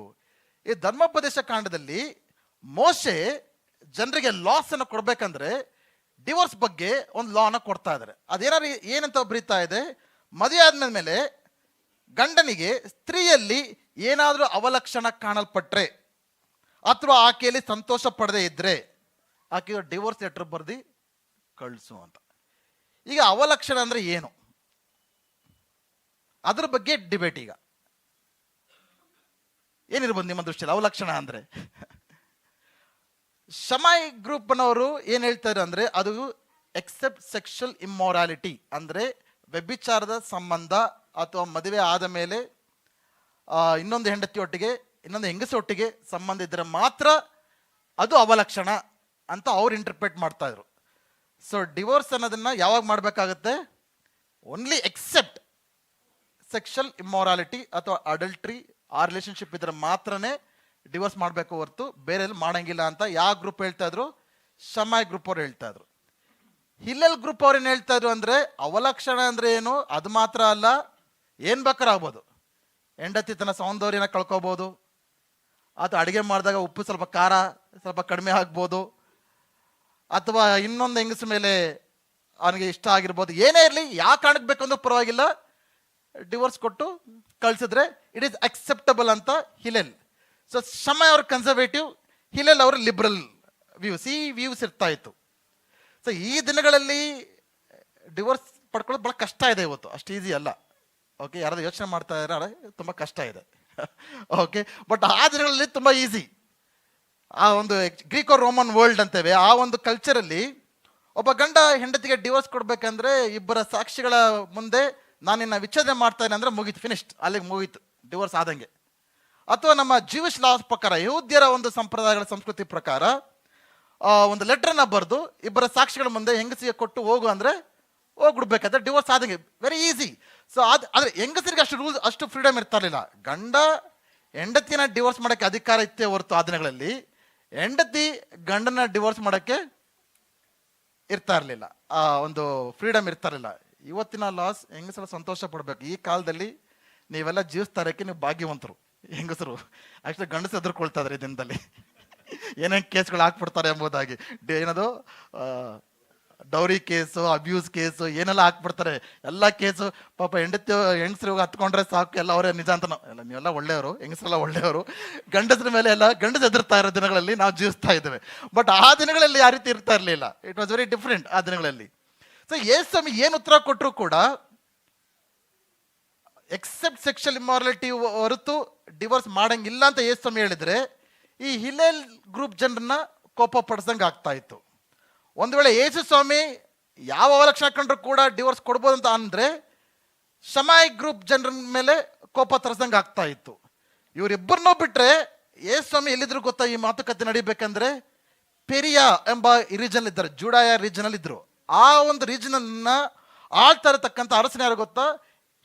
Speaker 1: ಈ ಧರ್ಮೋಪದೇಶ ಕಾಂಡದಲ್ಲಿ ಮೋಶೆ ಜನರಿಗೆ ಲಾಸ್ ಅನ್ನು ಕೊಡ್ಬೇಕಂದ್ರೆ ಡಿವೋರ್ಸ್ ಬಗ್ಗೆ ಒಂದು ಲಾನ ಕೊಡ್ತಾ ಇದ್ದಾರೆ. ಅದೇನಾದ್ರು ಏನಂತ ಬರೀತಾ ಇದೆ, ಮದುವೆ ಆದ್ಮೇಲೆ ಗಂಡನಿಗೆ ಸ್ತ್ರೀಯಲ್ಲಿ ಏನಾದರೂ ಅವಲಕ್ಷಣ ಕಾಣಲ್ಪಟ್ರೆ ಅಥವಾ ಆಕೆಯಲ್ಲಿ ಸಂತೋಷ ಪಡದೇ ಇದ್ರೆ ಆಕೆಗೆ ಡಿವೋರ್ಸ್ ಲೆಟರ್ ಬರ್ದು ಕಳಿಸು ಅಂತ. ಈಗ ಅವಲಕ್ಷಣ ಅಂದ್ರೆ ಏನು, ಅದ್ರ ಬಗ್ಗೆ ಡಿಬೇಟ್. ಈಗ ಏನಿರ್ಬೋದು ನಿಮ್ಮ ದೃಷ್ಟಿಯಲ್ಲಿ ಅವಲಕ್ಷಣ ಅಂದ್ರೆ? ಶಮಾಯ್ ಗ್ರೂಪ್ನವರು ಏನ್ ಹೇಳ್ತಾರೆ ಅಂದ್ರೆ ಅದು ಎಕ್ಸೆಪ್ಟ್ ಸೆಕ್ಷುವಲ್ ಇಮ್ಮೊರಾಲಿಟಿ, ಅಂದ್ರೆ ವ್ಯಭಿಚಾರದ ಸಂಬಂಧ ಅಥವಾ ಮದುವೆ ಆದ ಮೇಲೆ ಇನ್ನೊಂದು ಹೆಂಡತಿಯೊಟ್ಟಿಗೆ ಇನ್ನೊಂದು ಹೆಂಗಸೊಟ್ಟಿಗೆ ಸಂಬಂಧ ಇದ್ರೆ ಮಾತ್ರ ಅದು ಅವಲಕ್ಷಣ ಅಂತ ಅವ್ರು ಇಂಟರ್ಪ್ರೆಟ್ ಮಾಡ್ತಾ ಇದ್ರು. ಸೊ ಡಿವೋರ್ಸ್ ಅನ್ನೋದನ್ನ ಯಾವಾಗ ಮಾಡಬೇಕಾಗತ್ತೆ? ಓನ್ಲಿ ಎಕ್ಸೆಪ್ಟ್ ಸೆಕ್ಷುವಲ್ ಇಮ್ಮೊರಾಲಿಟಿ ಅಥವಾ ಅಡಲ್ಟ್ರಿ ಆ ರಿಲೇಶನ್ಶಿಪ್ ಇದ್ರೆ ಮಾತ್ರನೇ ಡಿವೋರ್ಸ್ ಮಾಡಬೇಕು ಹೊರತು ಬೇರೆ ಮಾಡಂಗಿಲ್ಲ ಅಂತ ಯಾವ ಗ್ರೂಪ್ ಹೇಳ್ತಾ ಇದ್ರು? ಶಮಾಯ್ ಗ್ರೂಪ್ ಅವ್ರು ಹೇಳ್ತಾ ಇದ್ರು. ಹಿಲ್ಲೆಲ್ ಗ್ರೂಪ್ ಅವ್ರು ಏನ್ ಹೇಳ್ತಾ ಇದ್ರು ಅಂದ್ರೆ ಅವಲಕ್ಷಣ ಅಂದ್ರೆ ಏನು, ಅದು ಮಾತ್ರ ಅಲ್ಲ, ಏನ್ ಬೇಕಾದ್ರೂ ಆಗ್ಬೋದು. ಹೆಂಡತಿ ತನ್ನ ಸೌಂದರ್ಯನ ಕಳ್ಕೋಬಹುದು, ಅಥವಾ ಅಡುಗೆ ಮಾಡಿದಾಗ ಉಪ್ಪು ಸ್ವಲ್ಪ ಖಾರ ಸ್ವಲ್ಪ ಕಡಿಮೆ ಆಗ್ಬೋದು, ಅಥವಾ ಇನ್ನೊಂದು ಹೆಂಗಸ ಮೇಲೆ ಅವನಿಗೆ ಇಷ್ಟ ಆಗಿರ್ಬೋದು. ಏನೇ ಇರಲಿ, ಯಾವ ಕಾರಣಕ್ಕೆ ಬೇಕಂದ್ರೂ ಪರವಾಗಿಲ್ಲ, ಡಿವೋರ್ಸ್ ಕೊಟ್ಟು ಕಳಿಸಿದ್ರೆ ಇಟ್ ಈಸ್ ಅಕ್ಸೆಪ್ಟಬಲ್ ಅಂತ ಹಿಲೆಲ್. ಸೊ ಶಮಾಯ್ ಅವ್ರ ಕನ್ಸರ್ವೇಟಿವ್, ಹಿಲೆಲ್ ಅವರು ಲಿಬ್ರಲ್ ವ್ಯೂಸ್. ಈ ವ್ಯೂಸ್ ಇರ್ತಾ ಇತ್ತು. ಸೊ ಈ ದಿನಗಳಲ್ಲಿ ಡಿವೋರ್ಸ್ ಪಡ್ಕೊಳ್ಳೋದು ಬಹಳ ಕಷ್ಟ ಇದೆ ಇವತ್ತು, ಅಷ್ಟು ಈಸಿ ಅಲ್ಲ. ಓಕೆ, ಯಾರಾದ್ರೂ ಯೋಚನೆ ಮಾಡ್ತಾ ಇದ್ದಾರೆ, ತುಂಬ ಕಷ್ಟ ಇದೆ. ಓಕೆ, ಬಟ್ ಆ ದಿನಗಳಲ್ಲಿ ತುಂಬ ಈಸಿ. ಆ ಒಂದು ಗ್ರೀಕೋ ರೋಮನ್ ವರ್ಲ್ಡ್ ಅಂತೇವೆ, ಆ ಒಂದು ಕಲ್ಚರಲ್ಲಿ ಒಬ್ಬ ಗಂಡ ಹೆಂಡತಿಗೆ ಡಿವೋರ್ಸ್ ಕೊಡ್ಬೇಕಂದ್ರೆ ಇಬ್ಬರ ಸಾಕ್ಷಿಗಳ ಮುಂದೆ ನಾನು ನಿನ್ನ ವಿಚ್ಛೇದನೆ ಮಾಡ್ತೇನೆ ಅಂದ್ರೆ ಮುಗೀತು, ಫಿನಿಶ್ಡ್, ಅಲ್ಲಿಗೆ ಮುಗೀತು, ಡಿವೋರ್ಸ್ ಆದಂಗೆ. ಅಥವಾ ನಮ್ಮ ಜೀವಿಶ್ ಲಾಸ್ ಪ್ರಕಾರ, ಯಹೂದ್ಯರ ಒಂದು ಸಂಪ್ರದಾಯಗಳ ಸಂಸ್ಕೃತಿ ಪ್ರಕಾರ ಒಂದು ಲೆಟರ್ನ ಬರೆದು ಇಬ್ಬರ ಸಾಕ್ಷಿಗಳ ಮುಂದೆ ಹೆಂಗಸಿಗೆ ಕೊಟ್ಟು ಹೋಗು ಅಂದ್ರೆ ಹೋಗ್ಬಿಡ್ಬೇಕಾದ್ರೆ ಡಿವೋರ್ಸ್ ಆದಂಗೆ, ವೆರಿ ಈಸಿ. ಸೊ ಆದ್ರೆ ಹೆಂಗಸರಿಗೆ ಅಷ್ಟು ರೂಲ್ಸ್, ಅಷ್ಟು ಫ್ರೀಡಮ್ ಇರ್ತಾ ಇರಲಿಲ್ಲ. ಗಂಡ ಹೆಂಡತಿನ ಡಿವೋರ್ಸ್ ಮಾಡೋಕ್ಕೆ ಅಧಿಕಾರ ಇತ್ತೇ ಹೊರತು ಆ ದಿನಗಳಲ್ಲಿ ಹೆಂಡತಿ ಗಂಡನ ಡಿವೋರ್ಸ್ ಮಾಡೋಕ್ಕೆ ಇರ್ತಾ ಇರಲಿಲ್ಲ, ಆ ಒಂದು ಫ್ರೀಡಮ್ ಇರ್ತಾ ಇರಲಿಲ್ಲ. ಇವತ್ತಿನ ಲಾಸ್ ಹೆಂಗಸರು ಸಂತೋಷ ಪಡ್ಬೇಕು. ಈ ಕಾಲದಲ್ಲಿ ನೀವೆಲ್ಲ ಜೀವಿಸ್ತಾರಕ್ಕೆ ನೀವು ಭಾಗ್ಯವಂತರು. ಹೆಂಗಸರು ಆಕ್ಚುಲಿ ಗಂಡಸರು ಎದುರ್ಕೊಳ್ತಾ ಇದ್ದಾರೆ ಈ ದಿನದಲ್ಲಿ, ಏನೇನು ಕೇಸ್ಗಳು ಹಾಕ್ಬಿಡ್ತಾರೆ ಎಂಬುದಾಗಿ. ಏನದು ಡೌರಿ ಕೇಸು, ಅಬ್ಯೂಸ್ ಕೇಸು, ಏನೆಲ್ಲ ಹಾಕ್ಬಿಡ್ತಾರೆ. ಎಲ್ಲ ಕೇಸು ಪಾಪ ಹೆಂಗಸರು ಹತ್ಕೊಂಡ್ರೆ ಸಾಕು, ಎಲ್ಲ ಅವರೇ ನಿಜ ಅಂತ. ಎಲ್ಲ ನೀವೆಲ್ಲ ಒಳ್ಳೆಯವರು, ಹೆಂಗಸರೆಲ್ಲ ಒಳ್ಳೆಯವರು. ಗಂಡಸರ ಮೇಲೆ ಎಲ್ಲ ಗಂಡಸ ಎದುರ್ತಾ ಇರೋ ದಿನಗಳಲ್ಲಿ ನಾವು ಜೀವಿಸ್ತಾ ಇದ್ದೇವೆ. ಬಟ್ ಆ ದಿನಗಳಲ್ಲಿ ಆ ರೀತಿ ಇರ್ತಾ ಇರಲಿಲ್ಲ. ಇಟ್ ವಾಸ್ ವೆರಿ ಡಿಫ್ರೆಂಟ್ ಆ ದಿನಗಳಲ್ಲಿ. ಸೊ ಯೇಸು ಏನು ಉತ್ತರ ಕೊಟ್ಟರು ಕೂಡ ಎಕ್ಸೆಪ್ಟ್ ಸೆಕ್ಷುವಲ್ ಇಮ್ಮೊರಾಲಿಟಿ ಹೊರತು ಡಿವೋರ್ಸ್ ಮಾಡಂಗಿಲ್ಲ ಅಂತ ಯೇಸು ಹೇಳಿದ್ರೆ ಈ ಹಿಲೇಲ್ ಗ್ರೂಪ್ ಜನರನ್ನ ಕೋಪ ಪಡಿಸಂಗೆ ಆಗ್ತಾ ಇತ್ತು. ಒಂದು ವೇಳೆ ಯೇಸು ಸ್ವಾಮಿ ಯಾವ ಅವಲಕ್ಷಣ ಕಂಡ್ರು ಕೂಡ ಡಿವೋರ್ಸ್ ಕೊಡ್ಬೋದು ಅಂತ ಅಂದ್ರೆ ಶಮಾಯ್ ಗ್ರೂಪ್ ಜನರ ಮೇಲೆ ಕೋಪ ತರಿಸಂಗೆ ಆಗ್ತಾ ಇತ್ತು. ಇವರಿಬ್ಬರನ್ನೂ ಬಿಟ್ರೆ ಯೇಸು ಸ್ವಾಮಿ ಎಲ್ಲಿದ್ರು ಗೊತ್ತಾ ಈ ಮಾತುಕತೆ ನಡಿಬೇಕಂದ್ರೆ? ಪೆರಿಯಾ ಎಂಬ ರೀಜನ್ ಇದ್ದಾರೆ, ಜುಡಾಯ ರೀಜನ್ ಅಲ್ಲಿ ಇದ್ರು. ಆ ಒಂದು ರೀಜನ್ ಅನ್ನ ಆಳ್ತಾ ಇರತಕ್ಕಂಥ ಅರಸನ ಯಾರು ಗೊತ್ತಾ?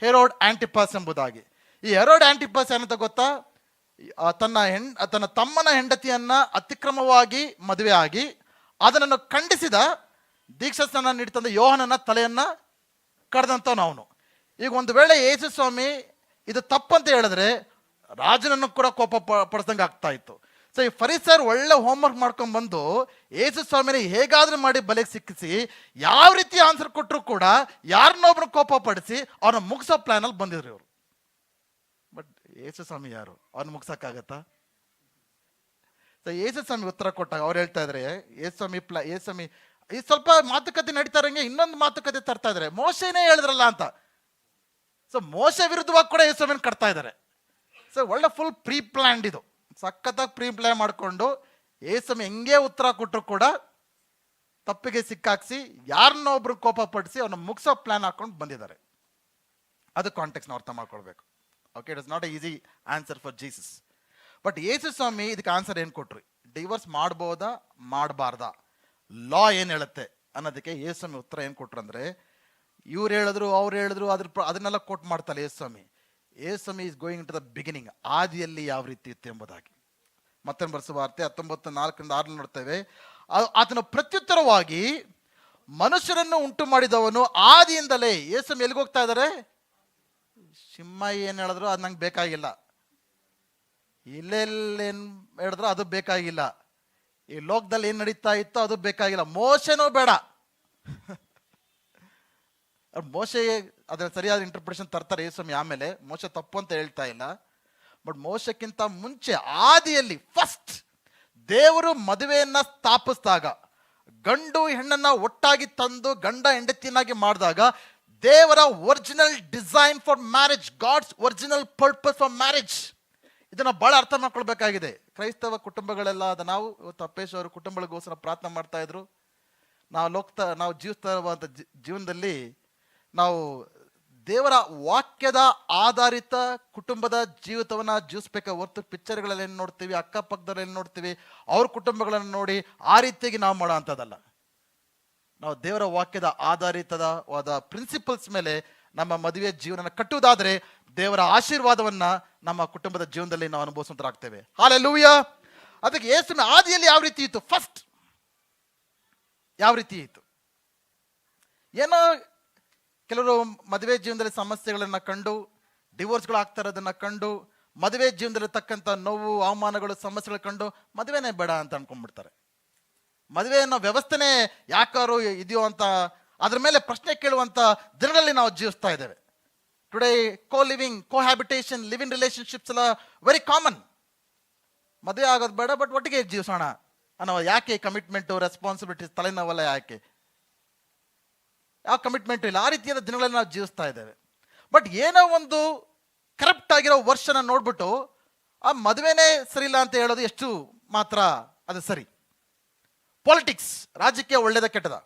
Speaker 1: ಹೆರೋಡ್ ಆಂಟಿಪಾಸ್ ಎಂಬುದಾಗಿ. ಈ ಹೆರೋಡ್ ಆಂಟಿಪಾಸ್ ಏನಂತ ಗೊತ್ತಾ? ತನ್ನ ತಮ್ಮನ ಹೆಂಡತಿಯನ್ನ ಅತಿಕ್ರಮವಾಗಿ ಮದುವೆ ಆಗಿ ಅದನ್ನು ಖಂಡಿಸಿದ ದೀಕ್ಷಾಸ್ನಾನ ನೀಡ್ತಂದ ಯೋಹನನ ತಲೆಯನ್ನ ಕಡ್ದಂಥವನು ಅವನು. ಈಗ ಒಂದು ವೇಳೆ ಯೇಸು ಸ್ವಾಮಿ ಇದು ತಪ್ಪಂತ ಹೇಳಿದ್ರೆ ರಾಜನನ್ನು ಕೂಡ ಕೋಪ ಪಡಿಸ್ದಂಗೆ ಆಗ್ತಾ ಇತ್ತು. ಸೊ ಈ ಫರಿಸರ್ ಒಳ್ಳೆ ಹೋಮ್ವರ್ಕ್ ಮಾಡ್ಕೊಂಡ್ ಬಂದು ಯೇಸು ಸ್ವಾಮಿನ ಹೇಗಾದ್ರೂ ಮಾಡಿ ಬಲೆಗೆ ಸಿಕ್ಕಿಸಿ ಯಾವ ರೀತಿ ಆನ್ಸರ್ ಕೊಟ್ಟರು ಕೂಡ ಯಾರನ್ನೊಬ್ರು ಕೋಪ ಪಡಿಸಿ ಅವ್ರನ್ನ ಮುಗಿಸೋ ಪ್ಲಾನ್ ಅಲ್ಲಿ ಬಂದಿದ್ರು ಇವರು. ಬಟ್ ಯೇಸು ಸ್ವಾಮಿ ಯಾರು? ಅವ್ರನ್ನ ಮುಗ್ಸಕ್ಕಾಗತ್ತಾ? ಸೊ ಯೇಸು ಸ್ವಾಮಿ ಉತ್ತರ ಕೊಟ್ಟಾಗ ಅವ್ರು ಹೇಳ್ತಾ ಇದ್ರೆ ಯೇಸು ಸ್ವಾಮಿ ಈ ಸ್ವಲ್ಪ ಮಾತುಕತೆ ನಡೀತಾ ಇರಂಗೆ ಇನ್ನೊಂದು ಮಾತುಕತೆ ತರ್ತಾ ಇದಾರೆ. ಮೋಶೆನೇ ಹೇಳಿದ್ರಲ್ಲ ಅಂತ. ಸೊ ಮೋಶೆ ವಿರುದ್ಧವಾಗಿ ಕೂಡ ಯೇಸು ಸ್ವಾಮಿನ ಕಟ್ತಾ ಇದ್ದಾರೆ. ಸೊ ಒಳ್ಳೆ ಫುಲ್ ಪ್ರೀ ಪ್ಲಾನ್ಡ್ ಇದು, ಸಖತ್ತಾಗಿ ಪ್ರೀ ಪ್ಲಾನ್ ಮಾಡಿಕೊಂಡು ಯೇಸು ಸ್ವಾಮಿ ಹೆಂಗೆ ಉತ್ತರ ಕೊಟ್ಟರು ಕೂಡ ತಪ್ಪಿಗೆ ಸಿಕ್ಕಾಕ್ಸಿ ಯಾರನ್ನ ಒಬ್ರು ಕೋಪ ಪಡಿಸಿ ಅವ್ರನ್ನ ಮುಗಿಸೋ ಪ್ಲಾನ್ ಹಾಕೊಂಡು ಬಂದಿದ್ದಾರೆ. ಅದು ಕಾಂಟೆಕ್ಸ್ಟ್ ನಾವು ಅರ್ಥ ಮಾಡ್ಕೊಳ್ಬೇಕು. Okay, it is not a easy answer for Jesus. But Yesu Swami ಇದಕ್ಕೆ ಆನ್ಸರ್ ಏನು ಕೊಟ್ರು? ಡಿವೋರ್ಸ್ ಮಾಡ್ಬೋದಾ ಮಾಡಬಾರ್ದಾ, ಲಾ ಏನು ಹೇಳುತ್ತೆ ಅನ್ನೋದಕ್ಕೆ ಯೇಸುಸ್ವಾಮಿ ಉತ್ತರ ಏನು ಕೊಟ್ರು ಅಂದರೆ, ಇವ್ರು ಹೇಳಿದ್ರು ಅವ್ರು ಹೇಳಿದ್ರು ಅದನ್ನೆಲ್ಲ ಕೋಟ್ ಮಾಡ್ತಾರೆ Yesuswami. Yesuswami is going to the beginning, ಆದಿಯಲ್ಲಿ ಯಾವ ರೀತಿ ಇತ್ತು ಎಂಬುದಾಗಿ. ಮತ್ತೊಂದು ಬರೆಸುವ ವಾರ್ತೆ 19:4-6 ನೋಡ್ತೇವೆ. ಆತನ ಪ್ರತ್ಯುತ್ತರವಾಗಿ, ಮನುಷ್ಯರನ್ನು ಉಂಟು ಮಾಡಿದವನು ಆದಿಯಿಂದಲೇ. ಯೇಸುಸ್ವಾಮಿ ಎಲ್ಲಿಗೆ ಹೋಗ್ತಾ ಇದ್ದಾರೆ? ಸಿಂಹ ಏನು ಹೇಳಿದ್ರು ಅದು ನಂಗೆ ಬೇಕಾಗಿಲ್ಲ, ಇಲ್ಲೆಲ್ಲೇನು ಹೇಳಿದ್ರು ಅದು ಬೇಕಾಗಿಲ್ಲ, ಈ ಲೋಕದಲ್ಲಿ ಏನು ನಡೀತಾ ಇತ್ತೋ ಅದು ಬೇಕಾಗಿಲ್ಲ, ಮೋಶನೂ ಬೇಡ. ಮೋಶೆ ಅದರ ಸರಿಯಾದ ಇಂಟರ್ಪ್ರಿಟೇಷನ್ ತರ್ತಾರೆ ಯೇಸುಸ್ವಾಮಿ. ಆಮೇಲೆ ಮೋಶೆ ತಪ್ಪು ಅಂತ ಹೇಳ್ತಾ ಇಲ್ಲ, ಬಟ್ ಮೋಶಕ್ಕಿಂತ ಮುಂಚೆ ಆದಿಯಲ್ಲಿ ಫಸ್ಟ್ ದೇವರು ಮದುವೆಯನ್ನ ಸ್ಥಾಪಿಸಿದಾಗ, ಗಂಡು ಹೆಣ್ಣನ್ನ ಒಟ್ಟಾಗಿ ತಂದು ಗಂಡ ಹೆಂಡತಿಯನ್ನಾಗಿ ಮಾಡಿದಾಗ, ದೇವರ original design for marriage, God's original purpose for marriage, ಇದನ್ನ ಬಹಳ ಅರ್ಥ ಮಾಡ್ಕೊಳ್ಬೇಕಾಗಿದೆ. ಕ್ರೈಸ್ತವ ಕುಟುಂಬಗಳೆಲ್ಲ ನಾವು ಇವತ್ತು ಅಪ್ಪೇಶ್ ಅವರ ಕುಟುಂಬಗಳಿಗೋಸ್ಕರ ಪ್ರಾರ್ಥನೆ ಮಾಡ್ತಾ ಇದ್ರು. ನಾವು ಜೀವಿಸ್ತಾ ಇರುವಂಥ ಜೀವನದಲ್ಲಿ ನಾವು ದೇವರ ವಾಕ್ಯದ ಆಧಾರಿತ ಕುಟುಂಬದ ಜೀವಿತವನ್ನ ಜೀವಿಸ್ಬೇಕ ಹೊರತು ಪಿಕ್ಚರ್ಗಳಲ್ಲಿ ಏನು ನೋಡ್ತೀವಿ, ಅಕ್ಕಪಕ್ಕದಲ್ಲಿ ಏನು ನೋಡ್ತೀವಿ, ಅವ್ರ ಕುಟುಂಬಗಳನ್ನು ನೋಡಿ ಆ ರೀತಿಯಾಗಿ ನಾವು ಮಾಡೋ ಅಂಥದ್ದಲ್ಲ. ನಾವು ದೇವರ ವಾಕ್ಯದ ಆಧಾರಿತವಾದ ಪ್ರಿನ್ಸಿಪಲ್ಸ್ ಮೇಲೆ ನಮ್ಮ ಮದುವೆ ಜೀವನ ಕಟ್ಟುವುದಾದರೆ ದೇವರ ಆಶೀರ್ವಾದವನ್ನ ನಮ್ಮ ಕುಟುಂಬದ ಜೀವನದಲ್ಲಿ ನಾವು ಅನುಭವಿಸುವಂತರಾಗ್ತೇವೆ. ಹಲ್ಲೆಲೂಯಾ. ಅದಕ್ಕೆ ಯೇಸುವಿನ ಆದಿಯಲ್ಲಿ ಯಾವ ರೀತಿ ಇತ್ತು, ಫಸ್ಟ್ ಯಾವ ರೀತಿ ಇತ್ತು. ಏನೋ ಕೆಲವರು ಮದುವೆ ಜೀವನದಲ್ಲಿ ಸಮಸ್ಯೆಗಳನ್ನ ಕಂಡು, ಡಿವೋರ್ಸ್ಗಳು ಆಗ್ತಾ ಇರೋದನ್ನ ಕಂಡು, ಮದುವೆ ಜೀವನದಲ್ಲಿ ತಕ್ಕಂಥ ನೋವು ಅವಮಾನಗಳು ಸಮಸ್ಯೆಗಳು ಕಂಡು ಮದುವೆನೇ ಬೇಡ ಅಂತ ಅನ್ಕೊಂಡ್ಬಿಡ್ತಾರೆ. ಮದುವೆ ಅನ್ನೋ ವ್ಯವಸ್ಥೆನೇ ಯಾಕಾರು ಇದೆಯೋ ಅಂತ ಅದ್ರ ಮೇಲೆ ಪ್ರಶ್ನೆ ಕೇಳುವಂತ ದಿನಗಳಲ್ಲಿ ನಾವು ಜೀವಿಸ್ತಾ ಇದ್ದೇವೆ. Today living, habitation, living relationships ಎಲ್ಲ ವೆರಿ ಕಾಮನ್. ಮದುವೆ ಆಗೋದು ಬೇಡ, ಬಟ್ ಒಟ್ಟಿಗೆ ಜೀವಿಸೋಣ ಅನ್ನೋ. ಯಾಕೆ ಕಮಿಟ್ಮೆಂಟು, ರೆಸ್ಪಾನ್ಸಿಬಿಲಿಟೀಸ್, ತಲೆನೋವೆಲ್ಲ ಯಾಕೆ? ಯಾವ ಕಮಿಟ್ಮೆಂಟು ಇಲ್ಲ. ಆ ರೀತಿಯಾದ ದಿನಗಳಲ್ಲಿ ನಾವು ಜೀವಿಸ್ತಾ ಇದ್ದೇವೆ. ಬಟ್ ಏನೋ ಒಂದು ಕರಪ್ಟ್ ಆಗಿರೋ ವರ್ಷನ ನೋಡ್ಬಿಟ್ಟು ಆ ಮದುವೆನೇ ಸರಿ ಇಲ್ಲ ಅಂತ ಹೇಳೋದು ಎಷ್ಟು ಮಾತ್ರ ಅದು ಸರಿ? ಪಾಲಿಟಿಕ್ಸ್, ರಾಜಕೀಯ ಒಳ್ಳೇದ ಕೆಟ್ಟದ?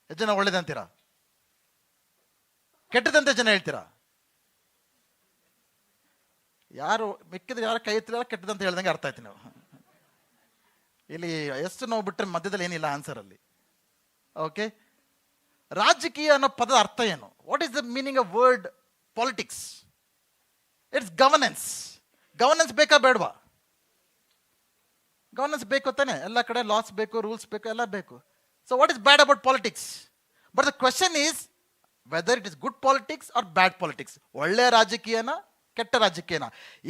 Speaker 1: ಎಷ್ಟು ಜನ ಒಳ್ಳೇದಂತೀರಾ? ಕೆಟ್ಟದಂತೆ ಜನ ಹೇಳ್ತೀರಾ? ಯಾರು ಮಿಕ್ಕಿದ್ರೆ ಯಾರು ಕೈ ಎತ್ತಿಲ್ಲ, ಕೆಟ್ಟದಂತ ಹೇಳ್ದಂಗೆ ಅರ್ಥ ಆಯ್ತು. ನಾವು ಇಲ್ಲಿ ಎಷ್ಟು ನಾವು ಬಿಟ್ಟರೆ ಮಧ್ಯದಲ್ಲಿ ಏನಿಲ್ಲ ಆನ್ಸರ್ ಅಲ್ಲಿ. ಓಕೆ, ರಾಜಕೀಯ ಅನ್ನೋ ಪದದ ಅರ್ಥ ಏನು? What is the meaning of word politics? It's governance. Governance ಬೇಕಾ ಬೇಡವಾ? ಗವರ್ನೆನ್ಸ್ ಬೇಕು ತಾನೆ, ಎಲ್ಲ ಕಡೆ ಲಾಸ್ ಬೇಕು, ರೂಲ್ಸ್ ಬೇಕು, ಎಲ್ಲ ಬೇಕು. So what is bad about politics? But the question is whether it is good politics or bad politics. ಒಳ್ಳೆ ರಾಜಕೀಯನ, ಕೆಟ್ಟ ರಾಜಕೀಯನ?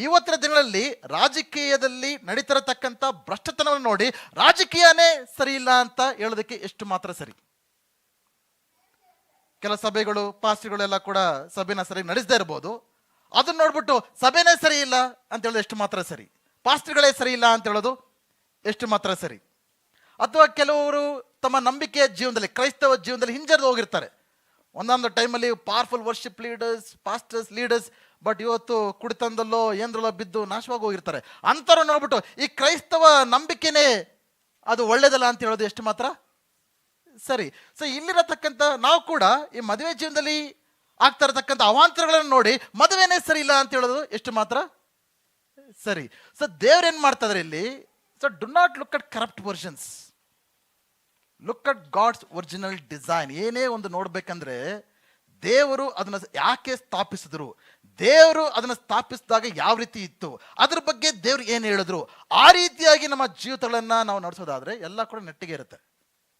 Speaker 1: ಇವತ್ತಿನ ದಿನಗಳಲ್ಲಿ ರಾಜಕೀಯದಲ್ಲಿ ನಡೀತಿರತಕ್ಕಂಥ ಭ್ರಷ್ಟತನವನ್ನು ನೋಡಿ ರಾಜಕೀಯನೇ ಸರಿ ಇಲ್ಲ ಅಂತ ಹೇಳೋದಕ್ಕೆ ಎಷ್ಟು ಮಾತ್ರ ಸರಿ? ಕೆಲ ಸಭೆಗಳು, ಪಾಸ್ಟ್ರುಗಳೆಲ್ಲ ಕೂಡ ಸಭೆನ ಸರಿ ನಡೆಸದೇ ಇರ್ಬೋದು. ಅದನ್ನ ನೋಡ್ಬಿಟ್ಟು ಸಭೆನೇ ಸರಿ ಇಲ್ಲ ಅಂತ ಹೇಳೋದು ಎಷ್ಟು ಮಾತ್ರ ಸರಿ? ಪಾಸ್ಟ್ರುಗಳೇ ಸರಿ ಇಲ್ಲ ಅಂತ ಹೇಳೋದು ಎಷ್ಟು ಮಾತ್ರ ಸರಿ? ಅಥವಾ ಕೆಲವರು ತಮ್ಮ ನಂಬಿಕೆಯ ಜೀವನದಲ್ಲಿ, ಕ್ರೈಸ್ತವ ಜೀವನದಲ್ಲಿ ಹಿಂಜರಿದು ಹೋಗಿರ್ತಾರೆ. ಒಂದೊಂದು ಟೈಮಲ್ಲಿ powerful worship leaders, pastors, leaders, but ಇವತ್ತು ಕುಡಿತಂದಲ್ಲೋ ಏನರಲ್ಲೋ ಬಿದ್ದು ನಾಶವಾಗಿ ಹೋಗಿರ್ತಾರೆ. ಅಂಥವ್ರು ನೋಡ್ಬಿಟ್ಟು ಈ ಕ್ರೈಸ್ತವ ನಂಬಿಕೆನೇ ಅದು ಒಳ್ಳೇದಲ್ಲ ಅಂತ ಹೇಳೋದು ಎಷ್ಟು ಮಾತ್ರ ಸರಿ? ಸೊ ಇಲ್ಲಿರತಕ್ಕಂಥ ನಾವು ಕೂಡ ಈ ಮದುವೆ ಜೀವನದಲ್ಲಿ ಆಗ್ತಾ ಇರತಕ್ಕಂಥ ಅವಾಂತರಗಳನ್ನು ನೋಡಿ ಮದುವೆನೇ ಸರಿ ಇಲ್ಲ ಅಂತ ಹೇಳೋದು ಎಷ್ಟು ಮಾತ್ರ ಸರಿ? ಸೊ ದೇವ್ರೇನ್ ಮಾಡ್ತಾ ಇದ್ದಾರೆ ಇಲ್ಲಿ? So do not look at corrupt versions, look at God's original design. ಏನೇ ಒಂದು ನೋಡ್ಬೇಕಂದ್ರೆ ದೇವರು ಅದನ್ನ ಯಾಕೆ ಸ್ಥಾಪಿಸಿದ್ರು, ದೇವರು ಅದನ್ನ ಸ್ಥಾಪಿಸಿದಾಗ ಯಾವ ರೀತಿ ಇತ್ತು, ಅದ್ರ ಬಗ್ಗೆ ದೇವ್ರು ಏನು ಹೇಳಿದ್ರು, ಆ ರೀತಿಯಾಗಿ ನಮ್ಮ ಜೀವಿತಗಳನ್ನ ನಾವು ನಡೆಸೋದಾದ್ರೆ ಎಲ್ಲ ಕೂಡ ನೆಟ್ಟಿಗೆ ಇರುತ್ತೆ,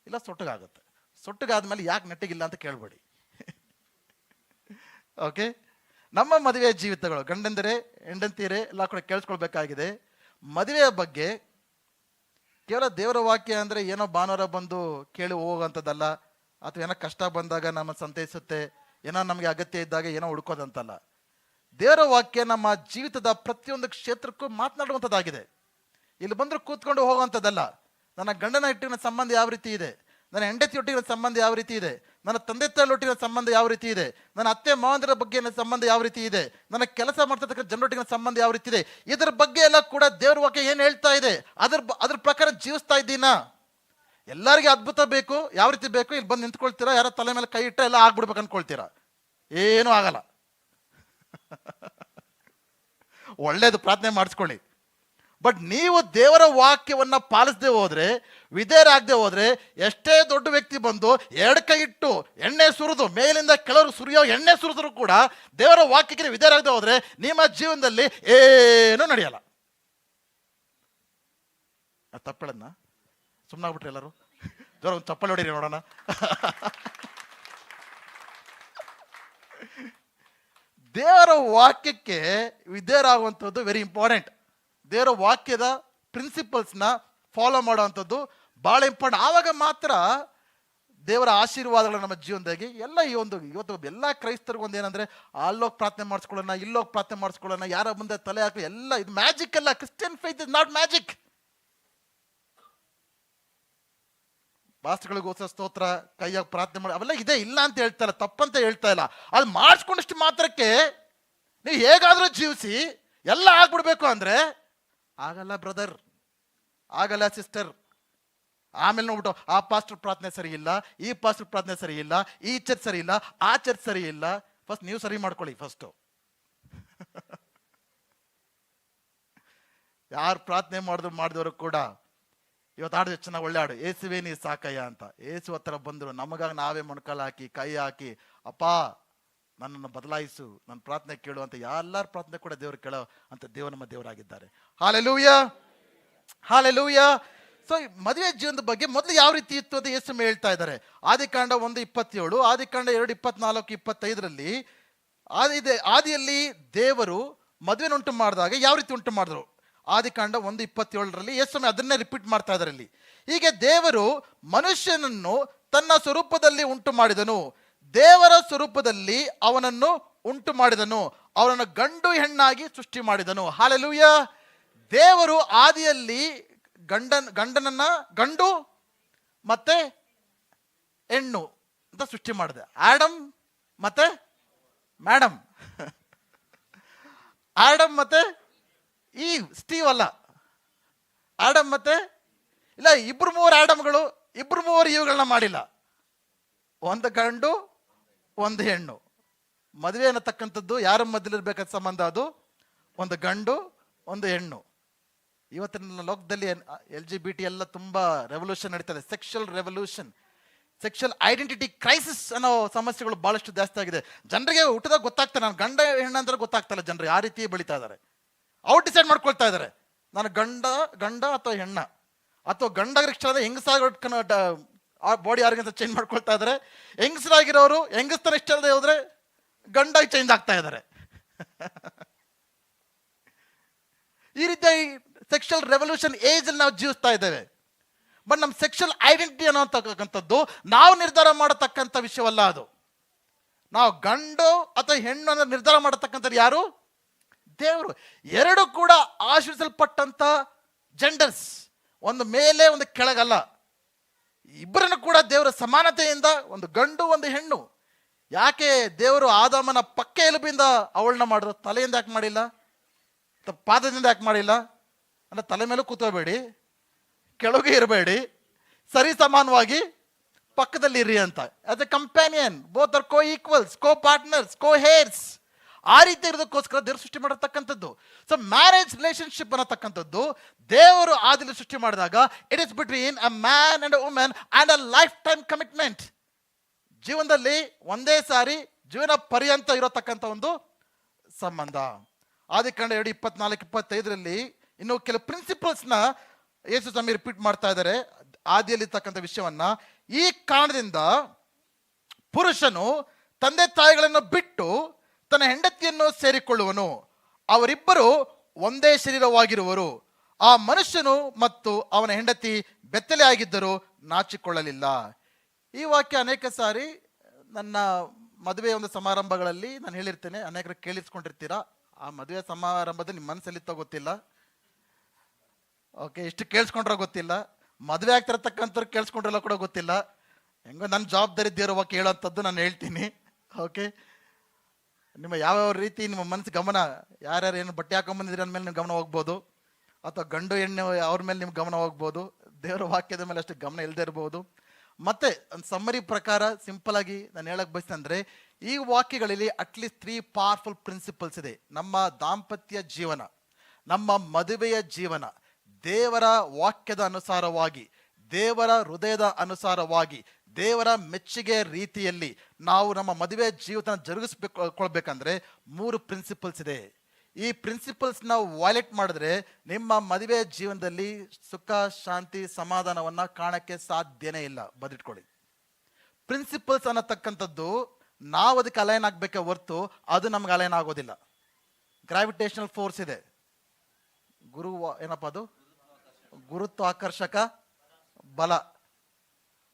Speaker 1: ಇಲ್ಲ ಸೊಟ್ಟಗಾಗುತ್ತೆ. ಸೊಟ್ಟಗಾದ್ಮೇಲೆ ಯಾಕೆ ನೆಟ್ಟಿಗಿಲ್ಲ ಅಂತ ಕೇಳಬೇಡಿ. ಓಕೆ, ನಮ್ಮ ಮದುವೆಯ ಜೀವಿತಗಳು, ಗಂಡಂದಿರೇ ಹೆಂಡಂತೀರೇ ಎಲ್ಲ ಕೂಡ ಕೇಳಿಸ್ಕೊಳ್ಬೇಕಾಗಿದೆ. ಮದುವೆಯ ಬಗ್ಗೆ ಕೇವಲ ದೇವರ ವಾಕ್ಯ ಅಂದರೆ ಏನೋ ಭಾನುವಾರ ಬಂದು ಕೇಳಿ ಹೋಗೋಂಥದ್ದಲ್ಲ, ಅಥವಾ ಏನೋ ಕಷ್ಟ ಬಂದಾಗ ನಮ್ಮ ಸಂತೈಸುತ್ತೆ, ಏನೋ ನಮಗೆ ಅಗತ್ಯ ಇದ್ದಾಗ ಏನೋ ಹುಡ್ಕೋದಂತಲ್ಲ. ದೇವರ ವಾಕ್ಯ ನಮ್ಮ ಜೀವಿತದ ಪ್ರತಿಯೊಂದು ಕ್ಷೇತ್ರಕ್ಕೂ ಮಾತನಾಡುವಂಥದ್ದಾಗಿದೆ. ಇಲ್ಲಿ ಬಂದರೂ ಕೂತ್ಕೊಂಡು ಹೋಗುವಂಥದ್ದಲ್ಲ. ನನ್ನ ಗಂಡನ ಒಟ್ಟಿನ ಸಂಬಂಧ ಯಾವ ರೀತಿ ಇದೆ, ನನ್ನ ಹೆಂಡತಿಯೊಟ್ಟಿನ ಸಂಬಂಧ ಯಾವ ರೀತಿ ಇದೆ, ನನ್ನ ತಂದೆ ತಾಯಿಯೊಟ್ಟಿನ ಸಂಬಂಧ ಯಾವ ರೀತಿ ಇದೆ, ನನ್ನ ಅತ್ತೆ ಮಾವಂದಿರ ಬಗ್ಗೆ ಸಂಬಂಧ ಯಾವ ರೀತಿ ಇದೆ, ನನ್ನ ಕೆಲಸ ಮಾಡ್ತಕ್ಕಂಥ ಜನರೊಟ್ಟಿನ ಸಂಬಂಧ ಯಾವ ರೀತಿ ಇದೆ, ಇದರ ಬಗ್ಗೆ ಎಲ್ಲ ಕೂಡ ದೇವ್ರ ವಾಕ್ಯ ಏನು ಹೇಳ್ತಾ ಇದೆ, ಅದ್ರ ಪ್ರಕಾರ ಜೀವಿಸ್ತಾ ಇದ್ದೀನಾ? ಎಲ್ಲರಿಗೆ ಅದ್ಭುತ ಬೇಕು, ಯಾವ ರೀತಿ ಬೇಕು, ಇಲ್ಲಿ ಬಂದು ನಿಂತ್ಕೊಳ್ತೀರಾ, ಯಾರ ತಲೆ ಮೇಲೆ ಕೈ ಇಟ್ಟ ಎಲ್ಲ ಆಗ್ಬಿಡ್ಬೇಕು ಅನ್ಕೊಳ್ತೀರಾ? ಏನೂ ಆಗಲ್ಲ. ಒಳ್ಳೇದು, ಪ್ರಾರ್ಥನೆ ಮಾಡಿಸ್ಕೊಳ್ಳಿ. ಬಟ್ ನೀವು ದೇವರ ವಾಕ್ಯವನ್ನ ಪಾಲಿಸದೆ ಹೋದ್ರೆ, ವಿಧೇಯರಾಗದೆ ಹೋದ್ರೆ, ಎಷ್ಟೇ ದೊಡ್ಡ ವ್ಯಕ್ತಿ ಬಂದು 2 ಕೈ ಇಟ್ಟು ಎಣ್ಣೆ ಸುರಿದು ಮೇಲಿಂದ ಕೆಲವರು ಸುರಿಯೋ ಎಣ್ಣೆ ಸುರಿದ್ರು ಕೂಡ ದೇವರ ವಾಕ್ಯಕ್ಕೆ ವಿಧೇಯರಾಗದೆ ಹೋದ್ರೆ ನಿಮ್ಮ ಜೀವನದಲ್ಲಿ ಏನೂ ನಡೆಯಲ್ಲ. ತಪ್ಪಳನ್ನ ಸುಮ್ಮನಾಗ್ಬಿಟ್ರಿ ಎಲ್ಲರೂ. ಜೋರ ಒಂದು ಚಪ್ಪಲಿ ಹೊಡೀರಿ ನೋಡೋಣ. ದೇವರ ವಾಕ್ಯಕ್ಕೆ ವಿಧೇಯರಾಗುವಂಥದ್ದು ವೆರಿ ಇಂಪಾರ್ಟೆಂಟ್. ದೇವರ ವಾಕ್ಯದ ಪ್ರಿನ್ಸಿಪಲ್ಸ್ನ ಫಾಲೋ ಮಾಡುವಂಥದ್ದು ಭಾಳ ಇಂಪಾರ್ಟೆಂಟ್. ಆವಾಗ ಮಾತ್ರ ದೇವರ ಆಶೀರ್ವಾದಗಳು ನಮ್ಮ ಜೀವನದಾಗಿ ಎಲ್ಲ. ಇವತ್ತು ಎಲ್ಲ ಕ್ರೈಸ್ತರಿಗೂ ಒಂದು ಏನಂದರೆ, ಅಲ್ಲೋಗಿ ಪ್ರಾರ್ಥನೆ ಮಾಡಿಸ್ಕೊಳ್ಳೋಣ, ಇಲ್ಲೋಗಿ ಪ್ರಾರ್ಥನೆ ಮಾಡಿಸ್ಕೊಳ್ಳೋಣ, ಯಾರ ಮುಂದೆ ತಲೆ ಹಾಕಿ, ಎಲ್ಲ ಇದು ಮ್ಯಾಜಿಕ್ ಅಲ್ಲ. Christian faith is not magic. ಪಾಸ್ಟ್ಗಳಿಗೋಸ್ಕರ ಸ್ತೋತ್ರ, ಕೈಯಾಗಿ ಪ್ರಾರ್ಥನೆ ಮಾಡಿ, ಅವೆಲ್ಲ ಇದೆ, ಇಲ್ಲ ಅಂತ ಹೇಳ್ತಾ ಇಲ್ಲ, ತಪ್ಪಂತ ಹೇಳ್ತಾ ಇಲ್ಲ. ಅದು ಮಾಡಿಸ್ಕೊಂಡಷ್ಟು ಮಾತ್ರಕ್ಕೆ ನೀವು ಹೇಗಾದರೂ ಜೀವಿಸಿ ಎಲ್ಲ ಆಗ್ಬಿಡ್ಬೇಕು ಅಂದರೆ ಆಗಲ್ಲ ಬ್ರದರ್, ಆಗಲ್ಲ ಸಿಸ್ಟರ್. ಆಮೇಲೆ ನೋಡ್ಬಿಟ್ಟು ಆ ಪಾಸ್ಟರ್ ಪ್ರಾರ್ಥನೆ ಸರಿ ಇಲ್ಲ, ಈ ಪಾಸ್ಟರ್ ಪ್ರಾರ್ಥನೆ ಸರಿ ಇಲ್ಲ, ಈ ಚರ್ಚ್ ಸರಿ ಇಲ್ಲ, ಆ ಚರ್ಚ್ ಸರಿ ಇಲ್ಲ. ಫಸ್ಟ್ ನೀವು ಸರಿ ಮಾಡ್ಕೊಳ್ಳಿ. ಫಸ್ಟು ಯಾರು ಪ್ರಾರ್ಥನೆ ಮಾಡಿದವರು ಕೂಡ ಇವತ್ತು ಹಾಡು ಚೆನ್ನಾಗಿ ಒಳ್ಳೆ ಹಾಡು, ಏಸುವೆ ನೀ ಸಾಕಯ್ಯ ಅಂತ. ಏಸು ಹತ್ರ ಬಂದರು, ನಮಗಾಗಿ ನಾವೇ ಮೊಣಕಾಲು ಹಾಕಿ ಕೈ ಹಾಕಿ, ಅಪ್ಪ ನನ್ನನ್ನು ಬದಲಾಯಿಸು, ನನ್ನ ಪ್ರಾರ್ಥನೆ ಕೇಳು ಅಂತ ಎಲ್ಲರ ಪ್ರಾರ್ಥನೆ ಕೂಡ ದೇವರು ಕೇಳೋ ಅಂತ ದೇವರು ನಮ್ಮ ದೇವರಾಗಿದ್ದಾರೆ. Hallelujah, hallelujah. ಸೊ ಮದುವೆ ಜೀವನದ ಬಗ್ಗೆ ಮೊದಲು ಯಾವ ರೀತಿ ಇತ್ತು ಅಂತ ಯೇಸು ಹೇಳ್ತಾ ಇದ್ದಾರೆ. ಆದಿಕಾಂಡ 1:27, ಆದಿಕಾಂಡ 2:24-25 ಆದಿಯಲ್ಲಿ ದೇವರು ಮದುವೆ ಉಂಟು ಮಾಡಿದಾಗ ಯಾವ ರೀತಿ ಉಂಟು ಮಾಡಿದ್ರು. ಆದಿಕಾಂಡ 1:27 ಯೇಸು ಅದನ್ನೇ ರಿಪೀಟ್ ಮಾಡ್ತಾ ಇದ್ದಾರೆ ಇಲ್ಲಿ. ಹೀಗೆ ದೇವರು ಮನುಷ್ಯನನ್ನು ತನ್ನ ಸ್ವರೂಪದಲ್ಲಿ ಉಂಟು ಮಾಡಿದನು, ದೇವರ ಸ್ವರೂಪದಲ್ಲಿ ಅವನನ್ನು ಉಂಟು ಮಾಡಿದನು, ಅವನನ್ನು ಗಂಡು ಹೆಣ್ಣಾಗಿ ಸೃಷ್ಟಿ ಮಾಡಿದನು. ಹಾಲೆಲೂಯ. ದೇವರು ಆದಿಯಲ್ಲಿ ಗಂಡನನ್ನ ಗಂಡು ಮತ್ತೆ ಹೆಣ್ಣು ಅಂತ ಸೃಷ್ಟಿ ಮಾಡಿದೆ. ಆಡಮ್ ಮತ್ತೆ ಮೇಡಮ್, ಆಡಮ್ ಮತ್ತೆ ಈ ಸ್ಟೀವ್ ಅಲ್ಲ, ಆಡಮ್ ಮತ್ತೆ ಇಲ್ಲ, 2-3 ಆಡಮ್ಗಳು, 2-3 ಇವುಗಳನ್ನ ಮಾಡಿಲ್ಲ. ಒಂದು ಗಂಡು ಒಂದು ಹೆಣ್ಣು. ಮದುವೆ ಅನ್ನತಕ್ಕಂಥದ್ದು ಯಾರ ಮಧ್ಯಲಿರ್ಬೇಕಾದ ಸಂಬಂಧ, ಅದು ಒಂದು ಗಂಡು ಒಂದು ಹೆಣ್ಣು. ಇವತ್ತಿನ ಲೋಕದಲ್ಲಿ LGBT ಎಲ್ಲ ತುಂಬ ರೆವಲ್ಯೂಷನ್ ನಡೀತದೆ. Sexual revolution, sexual identity crisis ಅನ್ನೋ ಸಮಸ್ಯೆಗಳು ಭಾಳಷ್ಟು ಜಾಸ್ತಿ ಆಗಿದೆ. ಜನರಿಗೆ ಹುಟ್ಟಿದಾಗ ಗೊತ್ತಾಗ್ತಾರೆ, ನಾನು ಗಂಡ ಹೆಣ್ಣು ಅಂದ್ರೆ ಗೊತ್ತಾಗ್ತಲ್ಲ. ಜನರು ಯಾವ ರೀತಿ ಬೆಳೀತಾ ಇದ್ದಾರೆ, ಅವ್ರು ಡಿಸೈಡ್ ಮಾಡ್ಕೊಳ್ತಾ ಇದ್ದಾರೆ, ನಾನು ಗಂಡ ಅಥವಾ ಹೆಣ್ಣ, ಅಥವಾ ಗಂಡಾಗ ಇಷ್ಟ ಆದರೆ ಹೆಂಗಸಾಗ ಬಾಡಿ ಯಾರಿಗಂತ ಚೇಂಜ್ ಮಾಡ್ಕೊಳ್ತಾ ಇದ್ದಾರೆ. ಹೆಂಗಸರಾಗಿರೋರು ಹೆಂಗಸ್ತರ ಇಷ್ಟ ಅಲ್ಲದೆ ಹೋದ್ರೆ ಗಂಡಾಗಿ ಚೇಂಜ್ ಆಗ್ತಾ ಇದ್ದಾರೆ. ಈ ರೀತಿ ಸೆಕ್ಷುವಲ್ ರೆವಲ್ಯೂಷನ್ ಏಜ್ ಅಲ್ಲಿ ನಾವು ಜೀವಿಸ್ತಾ ಇದ್ದೇವೆ. ಬಟ್ ನಮ್ಮ ಸೆಕ್ಷುವಲ್ ಐಡೆಂಟಿಟಿ ಅನ್ನೋತಕ್ಕಂಥದ್ದು ನಾವು ನಿರ್ಧಾರ ಮಾಡತಕ್ಕಂಥ ವಿಷಯವಲ್ಲ. ಅದು ನಾವು ಗಂಡು ಅಥವಾ ಹೆಣ್ಣು ಅನ್ನೋ ನಿರ್ಧಾರ ಮಾಡತಕ್ಕಂಥದ್ದು ಯಾರು? ದೇವರು. ಎರಡು ಕೂಡ ಆಶ್ರಯಿಸಲ್ಪಟ್ಟಂತ ಜೆಂಡರ್ಸ್, ಒಂದು ಮೇಲೆ ಒಂದು ಕೆಳಗಲ್ಲ. ಇಬ್ಬರನ್ನು ಕೂಡ ದೇವರ ಸಮಾನತೆಯಿಂದ ಒಂದು ಗಂಡು ಒಂದು ಹೆಣ್ಣು. ಯಾಕೆ ದೇವರು ಆದಾಮನ ಪಕ್ಕ ಎಲುಬಿಂದ ಅವಳನ್ನ ಮಾಡಿದ್ರು, ತಲೆಯಿಂದ ಯಾಕೆ ಮಾಡಿಲ್ಲ, ಪಾದದಿಂದ ಯಾಕೆ ಮಾಡಿಲ್ಲ? ಅಂದ್ರೆ ತಲೆ ಮೇಲೂ ಕೂತ್ಕೋಬೇಡಿ, ಕೆಳಗೆ ಇರಬೇಡಿ, ಸರಿ ಸಮಾನವಾಗಿ ಪಕ್ಕದಲ್ಲಿ ಇರ್ರಿ ಅಂತ. As a companion, both are co equals, co partners, co heirs. ಆ ರೀತಿ ಇರೋದಕ್ಕೋಸ್ಕರ ದೇವರು ಸೃಷ್ಟಿ ಮಾಡತಕ್ಕಂಥದ್ದು. ಸೊ ಮ್ಯಾರೇಜ್ ರಿಲೇಶನ್ಶಿಪ್ ಅನ್ನತಕ್ಕಂಥದ್ದು ದೇವರು ಆದಿಯಲ್ಲಿ ಸೃಷ್ಟಿ ಮಾಡಿದಾಗ it is between a man and a woman and a life time commitment. ಜೀವನದಲ್ಲಿ ಒಂದೇ ಸಾರಿ ಜೀವನ ಪರ್ಯಂತ ಇರತಕ್ಕಂಥ ಒಂದು ಸಂಬಂಧ. ಆದಿಕಾಂಡ 2:24-25 ಇನ್ನು ಕೆಲವು ಪ್ರಿನ್ಸಿಪಲ್ಸ್ನ ಯೇಸು ಸ್ವಾಮಿ ರಿಪೀಟ್ ಮಾಡ್ತಾ ಇದ್ದಾರೆ ಆದಿಯಲ್ಲಿ ಇರ್ತಕ್ಕಂಥ ವಿಷಯವನ್ನ. ಈ ಕಾರಣದಿಂದ ಪುರುಷನು ತಂದೆ ತಾಯಿಗಳನ್ನು ಬಿಟ್ಟು ತನ್ನ ಹೆಂಡತಿಯನ್ನು ಸೇರಿಕೊಳ್ಳುವನು, ಅವರಿಬ್ಬರು ಒಂದೇ ಶರೀರವಾಗಿರುವರು. ಆ ಮನುಷ್ಯನು ಮತ್ತು ಅವನ ಹೆಂಡತಿ ಬೆತ್ತಲೆ ಆಗಿದ್ದರೂ ನಾಚಿಕೊಳ್ಳಲಿಲ್ಲ. ಈ ವಾಕ್ಯ ಅನೇಕ ಸಾರಿ ನನ್ನ ಮದುವೆ ಒಂದು ಸಮಾರಂಭಗಳಲ್ಲಿ ನಾನು ಹೇಳಿರ್ತೇನೆ, ಅನೇಕರು ಕೇಳಿಸ್ಕೊಂಡಿರ್ತೀರಾ. ಆ ಮದುವೆ ಸಮಾರಂಭದಲ್ಲಿ ನಿಮ್ಮ ಮನಸ್ಸಲ್ಲಿತ್ತೋ ಗೊತ್ತಿಲ್ಲ, ಓಕೆ, ಎಷ್ಟು ಕೇಳಿಸ್ಕೊಂಡ್ರೋ ಗೊತ್ತಿಲ್ಲ, ಮದುವೆ ಆಗ್ತಿರತಕ್ಕಂಥವ್ರು ಕೇಳಿಸ್ಕೊಂಡ್ರಲ್ಲ ಕೂಡ ಗೊತ್ತಿಲ್ಲ. ಹೆಂಗೋ ನನ್ನ ಜವಾಬ್ದಾರಿ ದೇವ್ರ ವಾಕ್ಯ ಹೇಳೋಂಥದ್ದು ನಾನು ಹೇಳ್ತೀನಿ. ಓಕೆ, ನಿಮ್ಮ ಯಾವ್ಯಾವ ರೀತಿ ನಿಮ್ಮ ಮನಸ್ಸು ಗಮನ, ಯಾರ್ಯಾರು ಏನು ಬಟ್ಟೆ ಹಾಕೊಂಡ್ಬಂದಿದ್ರೆ ಅಂದಮೇಲೆ ನಿಮ್ಮ ಗಮನ ಹೋಗ್ಬೋದು, ಅಥವಾ ಗಂಡು ಹೆಣ್ಣು ಅವ್ರ ಮೇಲೆ ನಿಮ್ಮ ಗಮನ ಹೋಗ್ಬೋದು, ದೇವರ ವಾಕ್ಯದ ಮೇಲೆ ಅಷ್ಟು ಗಮನ ಇಲ್ಲದೆ ಇರ್ಬೋದು. ಮತ್ತೆ ಒಂದು ಸಮ್ಮರಿ ಪ್ರಕಾರ ಸಿಂಪಲ್ ಆಗಿ ನಾನು ಹೇಳಕ್ ಬಯಸ್ತಂದ್ರೆ, ಈ ವಾಕ್ಯಗಳಲ್ಲಿ ಅಟ್ಲೀಸ್ಟ್ 3 ಪವರ್ಫುಲ್ ಪ್ರಿನ್ಸಿಪಲ್ಸ್ ಇದೆ. ನಮ್ಮ ದಾಂಪತ್ಯ ಜೀವನ, ನಮ್ಮ ಮದುವೆಯ ಜೀವನ ದೇವರ ವಾಕ್ಯದ ಅನುಸಾರವಾಗಿ, ದೇವರ ಹೃದಯದ ಅನುಸಾರವಾಗಿ, ದೇವರ ಮೆಚ್ಚುಗೆ ರೀತಿಯಲ್ಲಿ ನಾವು ನಮ್ಮ ಮದುವೆ ಜೀವಿತ ಜರುಗಿಸ್ಕೊಳ್ಬೇಕಂದ್ರೆ 3 ಪ್ರಿನ್ಸಿಪಲ್ಸ್ ಇದೆ. ಈ ಪ್ರಿನ್ಸಿಪಲ್ಸ್ ನಾವು ವೈಲೇಟ್ ಮಾಡಿದ್ರೆ ನಿಮ್ಮ ಮದುವೆ ಜೀವನದಲ್ಲಿ ಸುಖ, ಶಾಂತಿ, ಸಮಾಧಾನವನ್ನ ಕಾಣಕ್ಕೆ ಸಾಧ್ಯನೇ ಇಲ್ಲ. ಬದಿಟ್ಕೊಳ್ಳಿ. ಪ್ರಿನ್ಸಿಪಲ್ಸ್ ಅನ್ನತಕ್ಕಂಥದ್ದು ನಾವು ಅದಕ್ಕೆ ಅಲೈನ್ ಆಗ್ಬೇಕೆ ಹೊರ್ತು ಅದು ನಮ್ಗೆ ಅಲೈನ್ ಆಗೋದಿಲ್ಲ. ಗ್ರಾವಿಟೇಷನಲ್ ಫೋರ್ಸ್ ಇದೆ, ಏನಪ್ಪ ಅದು, ಗುರುತ್ವಾಕರ್ಷಕ ಬಲ.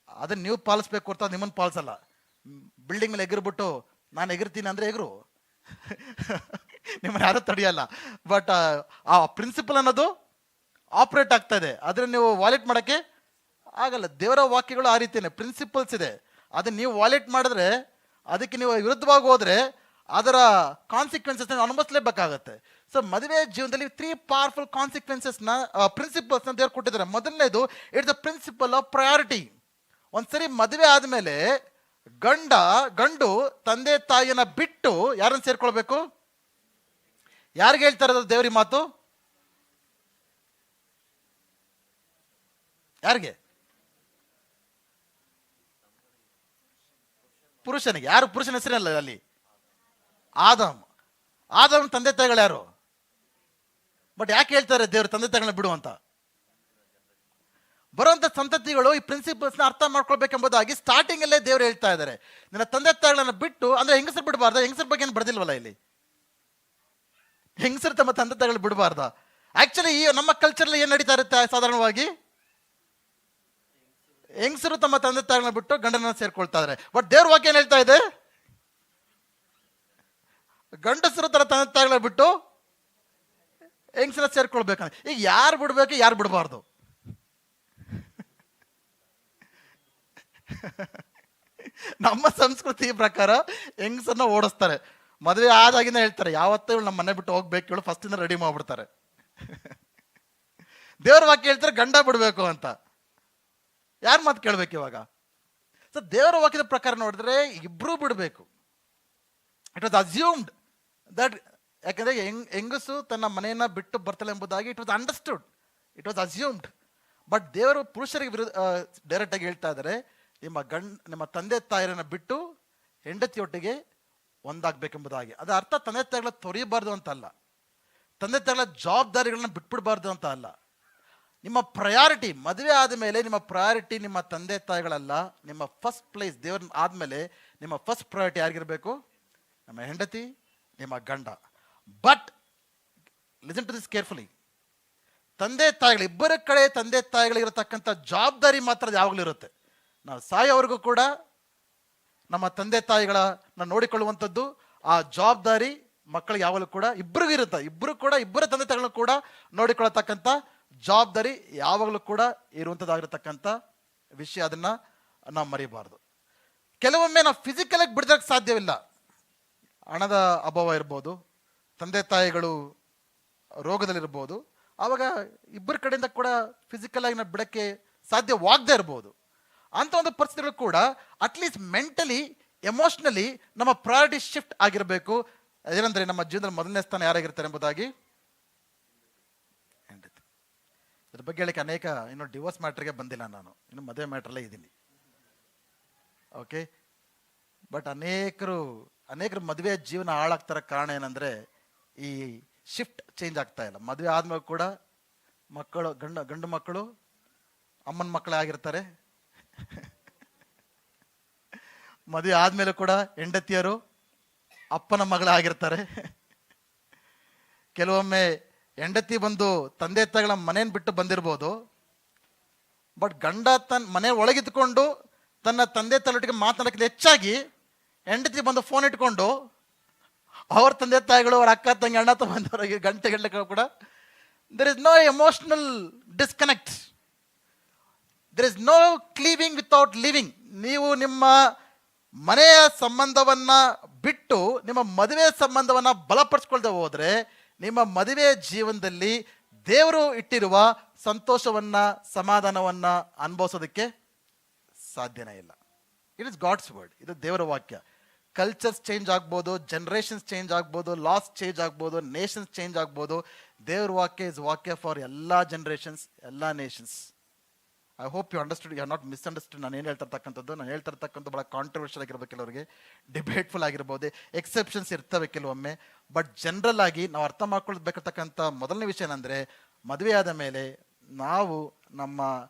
Speaker 1: ಅದನ್ನ ನೀವು ಪಾಲಿಸ್ಬೇಕು ಹೊರ್ತು ಅದು ನಿಮ್ಮನ್ನು ಪಾಲಿಸಲ್ಲ. ಬಿಲ್ಡಿಂಗ್ ಮೇಲೆ ಎಗರ್ಬಿಟ್ಟು ನಾನು ಎಗರ್ತೀನಿ ಅಂದ್ರೆ ಎಗರು, ನಿಮ್ಮನ್ನು ಯಾರು ತಡೆಯಲ್ಲ. ಬಟ್ ಆ ಪ್ರಿನ್ಸಿಪಲ್ ಅನ್ನೋದು ಆಪರೇಟ್ ಆಗ್ತಾ ಇದೆ, ಅದನ್ನ ನೀವು ವಾಲೆಟ್ ಮಾಡೋಕ್ಕೆ ಆಗಲ್ಲ. ದೇವರ ವಾಕ್ಯಗಳು ಆ ರೀತಿಯೇ ಪ್ರಿನ್ಸಿಪಲ್ಸ್ ಇದೆ. ಅದನ್ನ ನೀವು ವಾಲೆಟ್ ಮಾಡಿದ್ರೆ, ಅದಕ್ಕೆ ನೀವು ವಿರುದ್ಧವಾಗಿ ಹೋದ್ರೆ ಅದರ ಕಾನ್ಸಿಕ್ವೆನ್ಸಸ್ ಅನುಭವಿಸಲೇಬೇಕಾಗತ್ತೆ. ಸೊ ಮದುವೆ ಜೀವನದಲ್ಲಿ 3 ಪವರ್ಫುಲ್ ಪ್ರಿನ್ಸಿಪಲ್ಸ್ನ ದೇವರು ಕೊಟ್ಟಿದ್ದಾರೆ. ಮೊದಲನೇದು, it's the principle of priority. ಒಂದ್ಸರಿ ಮದುವೆ ಆದ್ಮೇಲೆ ಗಂಡು ತಂದೆ ತಾಯಿಯನ್ನ ಬಿಟ್ಟು ಯಾರನ್ನು ಸೇರ್ಕೊಳ್ಬೇಕು? ಯಾರಿಗೆ ಹೇಳ್ತಾ ಇರೋದು ದೇವರಿ ಮಾತು? ಯಾರಿಗೆ? ಪುರುಷನಿಗೆ. ಯಾರು ಪುರುಷನ ಹೆಸರಲ್ಲ ಅಲ್ಲಿ? ಆದಮ್ ತಂದೆ ತಾಯಿಗಳು ಯಾರು? ಬಟ್ ಯಾಕೆ ಹೇಳ್ತಾರೆ ದೇವರು ತಂದೆ ತಾಯಿಗಳನ್ನ ಬಿಡು ಅಂತ? ಬರುವಂತ ಸಂತತಿಗಳು ಈ ಪ್ರಿನ್ಸಿಪಲ್ಸ್ ನ ಅರ್ಥ ಮಾಡ್ಕೊಳ್ಬೇಕೆಂಬುದಾಗಿ ಸ್ಟಾರ್ಟಿಂಗ್ ಅಲ್ಲೇ ದೇವರು ಹೇಳ್ತಾ ಇದ್ದಾರೆ. ನಿನ್ನ ತಂದೆ ತಾಯಿಗಳನ್ನ ಬಿಟ್ಟು, ಅಂದ್ರೆ ಹೆಂಗಸರು ಬಿಡಬಾರ್ದ? ಹೆಂಗಸರ ಬಗ್ಗೆ ಏನು ಬರ್ದಿಲ್ವಲ್ಲ ಇಲ್ಲಿ. ಹೆಂಗಸರು ತಮ್ಮ ತಂದೆ ತಾಯಿಗಳು ಬಿಡಬಾರ್ದ? ಆಕ್ಚುಲಿ ಈ ನಮ್ಮ ಕಲ್ಚರ್ ಏನ್ ನಡೀತಾ ಇರುತ್ತೆ ಸಾಧಾರಣವಾಗಿ, ಹೆಂಗಸರು ತಮ್ಮ ತಂದೆ ತಾಯಿಗಳನ್ನ ಬಿಟ್ಟು ಗಂಡನ ಸೇರ್ಕೊಳ್ತಾ ಇದ್ದಾರೆ. ಬಟ್ ದೇವ್ರ ವಾಕ್ಯ ಏನ್ ಹೇಳ್ತಾ ಇದೆ? ಗಂಡಸರು ತನ್ನ ತಂದೆ ತಾಯಿಗಳನ್ನ ಬಿಟ್ಟು ಹೆಂಗಸರ ಸೇರ್ಕೊಳ್ಬೇಕಂದ್ರೆ ಈಗ ಯಾರು ಬಿಡ್ಬೇಕು, ಯಾರು ಬಿಡಬಾರ್ದು? ನಮ್ಮ ಸಂಸ್ಕೃತಿ ಪ್ರಕಾರ ಹೆಂಗಸನ್ನ ಓಡಿಸ್ತಾರೆ. ಮದುವೆ ಆದಾಗಿಂದ ಹೇಳ್ತಾರೆ, ಯಾವತ್ತೂ ಇವಳು ನಮ್ಮ ಮನೆ ಬಿಟ್ಟು ಹೋಗ್ಬೇಕು, ಇವಳು ಫಸ್ಟ್ ಇಂದ ರೆಡಿ ಮಾಡ್ಬಿಡ್ತಾರೆ. ದೇವ್ರ ವಾಕ್ಯ ಹೇಳ್ತಾರೆ ಗಂಡ ಬಿಡ್ಬೇಕು ಅಂತ. ಯಾರ ಮಾತು ಕೇಳ್ಬೇಕು ಇವಾಗ? ಸೊ ದೇವರ ವಾಕ್ಯದ ಪ್ರಕಾರ ನೋಡಿದ್ರೆ ಇಬ್ರು ಬಿಡಬೇಕು. ಇಟ್ ವಾಸ್ ಅಸ್ಯೂಮ್ಡ್ ದಟ್, ಯಾಕಂದ್ರೆ ಹೆಂಗಸು ತನ್ನ ಮನೆಯನ್ನ ಬಿಟ್ಟು ಬರ್ತಾಳೆ ಎಂಬುದಾಗಿ it was understood, it was assumed. But ದೇವರು ಪುರುಷರಿಗೆ ಡೈರೆಕ್ಟ್ ಆಗಿ ಹೇಳ್ತಾ ಇದ್ದಾರೆ, ನಿಮ್ಮ ತಂದೆ ತಾಯಿರನ್ನ ಬಿಟ್ಟು ಹೆಂಡತಿಯೊಟ್ಟಿಗೆ ಒಂದಾಗಬೇಕೆಂಬುದಾಗಿ. ಅದರ ಅರ್ಥ ತಂದೆ ತಾಯಿಗಳ ತೊರೆಯಬಾರ್ದು ಅಂತ ಅಲ್ಲ, ತಂದೆ ತಾಯಿಗಳ ಜವಾಬ್ದಾರಿಗಳನ್ನ ಬಿಟ್ಬಿಡಬಾರ್ದು ಅಂತ ಅಲ್ಲ. ನಿಮ್ಮ ಪ್ರಯಾರಿಟಿ ಮದುವೆ ಆದಮೇಲೆ ನಿಮ್ಮ ಪ್ರಯಾರಿಟಿ ನಿಮ್ಮ ತಂದೆ ತಾಯಿಗಳಲ್ಲ. ನಿಮ್ಮ ಫಸ್ಟ್ ಪ್ಲೇಸ್ ದೇವ್ರ ಆದಮೇಲೆ ನಿಮ್ಮ ಫಸ್ಟ್ ಪ್ರಯಾರಿಟಿ ಯಾರಿಗಿರಬೇಕು? ನಮ್ಮ ಹೆಂಡತಿ, ನಿಮ್ಮ ಗಂಡ. But listen to this carefully. ತಂದೆ ತಾಯಿಗಳು ಇಬ್ಬರ ಕಡೆ ತಂದೆ ತಾಯಿಗಳಿರತಕ್ಕಂಥ ಜವಾಬ್ದಾರಿ ಮಾತ್ರ ಯಾವಾಗಲೂ ಇರುತ್ತೆ. ನಾವು ಸಾಯೋವರೆಗೂ ಕೂಡ ನಮ್ಮ ತಂದೆ ತಾಯಿಗಳನ್ನ ನೋಡಿಕೊಳ್ಳುವಂಥದ್ದು ಆ ಜವಾಬ್ದಾರಿ ಮಕ್ಕಳಿಗೆ ಯಾವಾಗಲೂ ಕೂಡ ಇಬ್ಬರಿಗೂ ಇರುತ್ತೆ. ಇಬ್ಬರ ತಂದೆ ತಾಯಿಗಳನ್ನ ಕೂಡ ನೋಡಿಕೊಳ್ಳತಕ್ಕಂಥ ಜವಾಬ್ದಾರಿ ಯಾವಾಗಲೂ ಕೂಡ ಇರುವಂಥದ್ದಾಗಿರತಕ್ಕಂಥ ವಿಷಯ. ಅದನ್ನ ನಾವು ಮರಿಬಾರ್ದು. ಕೆಲವೊಮ್ಮೆ ನಾವು ಫಿಸಿಕಲ್ ಆಗಿ ಬಿಡೋದಕ್ಕೆ ಸಾಧ್ಯವಿಲ್ಲ. ಹಣದ ಅಭಾವ ಇರ್ಬೋದು, ತಂದೆ ತಾಯಿಗಳು ರೋಗದಲ್ಲಿರ್ಬೋದು. ಆವಾಗ ಇಬ್ಬರ ಕಡೆಯಿಂದ ಕೂಡ ಫಿಸಿಕಲ್ ಆಗಿ ನಾವು ಬಿಡಕ್ಕೆ ಸಾಧ್ಯವಾಗದೇ ಇರ್ಬೋದು. ಅಂತ ಒಂದು ಪರಿಸ್ಥಿತಿಗಳು ಕೂಡ ಅಟ್ಲೀಸ್ಟ್ ಮೆಂಟಲಿ, ಎಮೋಷನಲಿ ನಮ್ಮ ಪ್ರಯಾರಿಟಿ ಶಿಫ್ಟ್ ಆಗಿರಬೇಕು. ಏನಂದ್ರೆ ನಮ್ಮ ಜೀವನದಲ್ಲಿ ಮೊದಲನೇ ಸ್ಥಾನ ಯಾರಾಗಿರ್ತಾರೆ ಎಂಬುದಾಗಿ ಹೆಂಡತಿ. ಇದ್ರ ಬಗ್ಗೆ ಹೇಳಕ್ಕೆ ಇನ್ನು ಡಿವೋರ್ಸ್ ಮ್ಯಾಟ್ರಿಗೆ ಬಂದಿಲ್ಲ, ನಾನು ಇನ್ನು ಮದುವೆ ಮ್ಯಾಟ್ರಲ್ಲೇ ಇದ್ದೀನಿ. ಓಕೆ. ಬಟ್ ಅನೇಕರು ಮದುವೆ ಜೀವನ ಹಾಳಾಗ್ತಾರ ಕಾರಣ ಏನಂದ್ರೆ ಈ ಶಿಫ್ಟ್ ಚೇಂಜ್ ಆಗ್ತಾ ಇಲ್ಲ. ಮದುವೆ ಆದ್ಮೇಲೆ ಕೂಡ ಮಕ್ಕಳು ಗಂಡು ಮಕ್ಕಳು ಅಮ್ಮನ ಮಕ್ಕಳೇ ಆಗಿರ್ತಾರೆ. ಮದುವೆ ಆದ್ಮೇಲೆ ಕೂಡ ಹೆಂಡತಿಯರು ಅಪ್ಪನ ಮಗಳೇ ಆಗಿರ್ತಾರೆ. ಕೆಲವೊಮ್ಮೆ ಹೆಂಡತಿ ಬಂದು ತಂದೆ ತಾಯಿಗಳ ಮನೇನ್ ಬಿಟ್ಟು ಬಂದಿರ್ಬೋದು. ಬಟ್ ಗಂಡ ತನ್ನ ಮನೆ ಒಳಗಿದ್ಕೊಂಡು ತನ್ನ ತಂದೆ ತಾಯಿಯೊಟ್ಟಿಗೆ ಮಾತನಾಡೋಕ್ಕಿಂತ ಹೆಚ್ಚಾಗಿ ಹೆಂಡತಿ ಬಂದು ಫೋನ್ ಇಟ್ಕೊಂಡು ಅವ್ರ ತಂದೆ ತಾಯಿಗಳು, ಅವ್ರ ಅಕ್ಕ ತಂಗಿ, ಅಣ್ಣ ತಮ್ಮಂದವರಿಗೆ ಗಂಟೆಗಟ್ಟಲೆ ಕೂಡ there is no emotional disconnect, there is no cleaving without living. ನೀವು ನಿಮ್ಮ ಮನೆಯ ಸಂಬಂಧವನ್ನ ಬಿಟ್ಟು ನಿಮ್ಮ ಮದುವೆ ಸಂಬಂಧವನ್ನ ಬಲಪಡಿಸ್ಕೊಳ್ದೆ ಹೋದ್ರೆ ನಿಮ್ಮ ಮದುವೆ ಜೀವನದಲ್ಲಿ ದೇವರು ಇಟ್ಟಿರುವ ಸಂತೋಷವನ್ನ, ಸಮಾಧಾನವನ್ನ ಅನುಭವಿಸೋದಕ್ಕೆ ಸಾಧ್ಯನೇ ಇಲ್ಲ. It is God's word. ಇದು ದೇವರ ವಾಕ್ಯ. ಕಲ್ಚರ್ಸ್ ಚೇಂಜ್ ಆಗ್ಬೋದು, ಜನರೇಷನ್ಸ್ ಚೇಂಜ್ ಆಗ್ಬೋದು, ಲಾಸ್ ಚೇಂಜ್ ಆಗ್ಬೋದು, ನೇಷನ್ಸ್ ಚೇಂಜ್ ಆಗ್ಬೋದು. ದೇವ್ರ ವಾಕ್ಯ ಇಸ್ ವಾಕ್ಯ ಫಾರ್ ಎಲ್ಲ ಜನರೇಷನ್ಸ್, ಎಲ್ಲ nations. I hope you understood, you are not misunderstood. ನಾನು ಏನು ಹೇಳ್ತಾ ಇರ್ತಕ್ಕಂಥದ್ದು, ನಾನು ಹೇಳ್ತಾ ಇರ್ತಕ್ಕಂಥ ಭಾಳ ಕಾಂಟ್ರವರ್ಷಿಯಲ್ ಆಗಿರ್ಬೇಕು, ಕೆಲವರಿಗೆ ಡಿಬೇಟ್ಫುಲ್ ಆಗಿರ್ಬೋದು, ಎಕ್ಸೆಪ್ಷನ್ಸ್ ಇರ್ತವೆ ಕೆಲವೊಮ್ಮೆ. ಬಟ್ ಜನರಲ್ ಆಗಿ ನಾವು ಅರ್ಥ ಮಾಡ್ಕೊಳ್ಬೇಕಿರ್ತಕ್ಕಂಥ ಮೊದಲನೇ ವಿಷಯ ಏನಂದರೆ, ಮದುವೆಯಾದ ಮೇಲೆ ನಾವು ನಮ್ಮ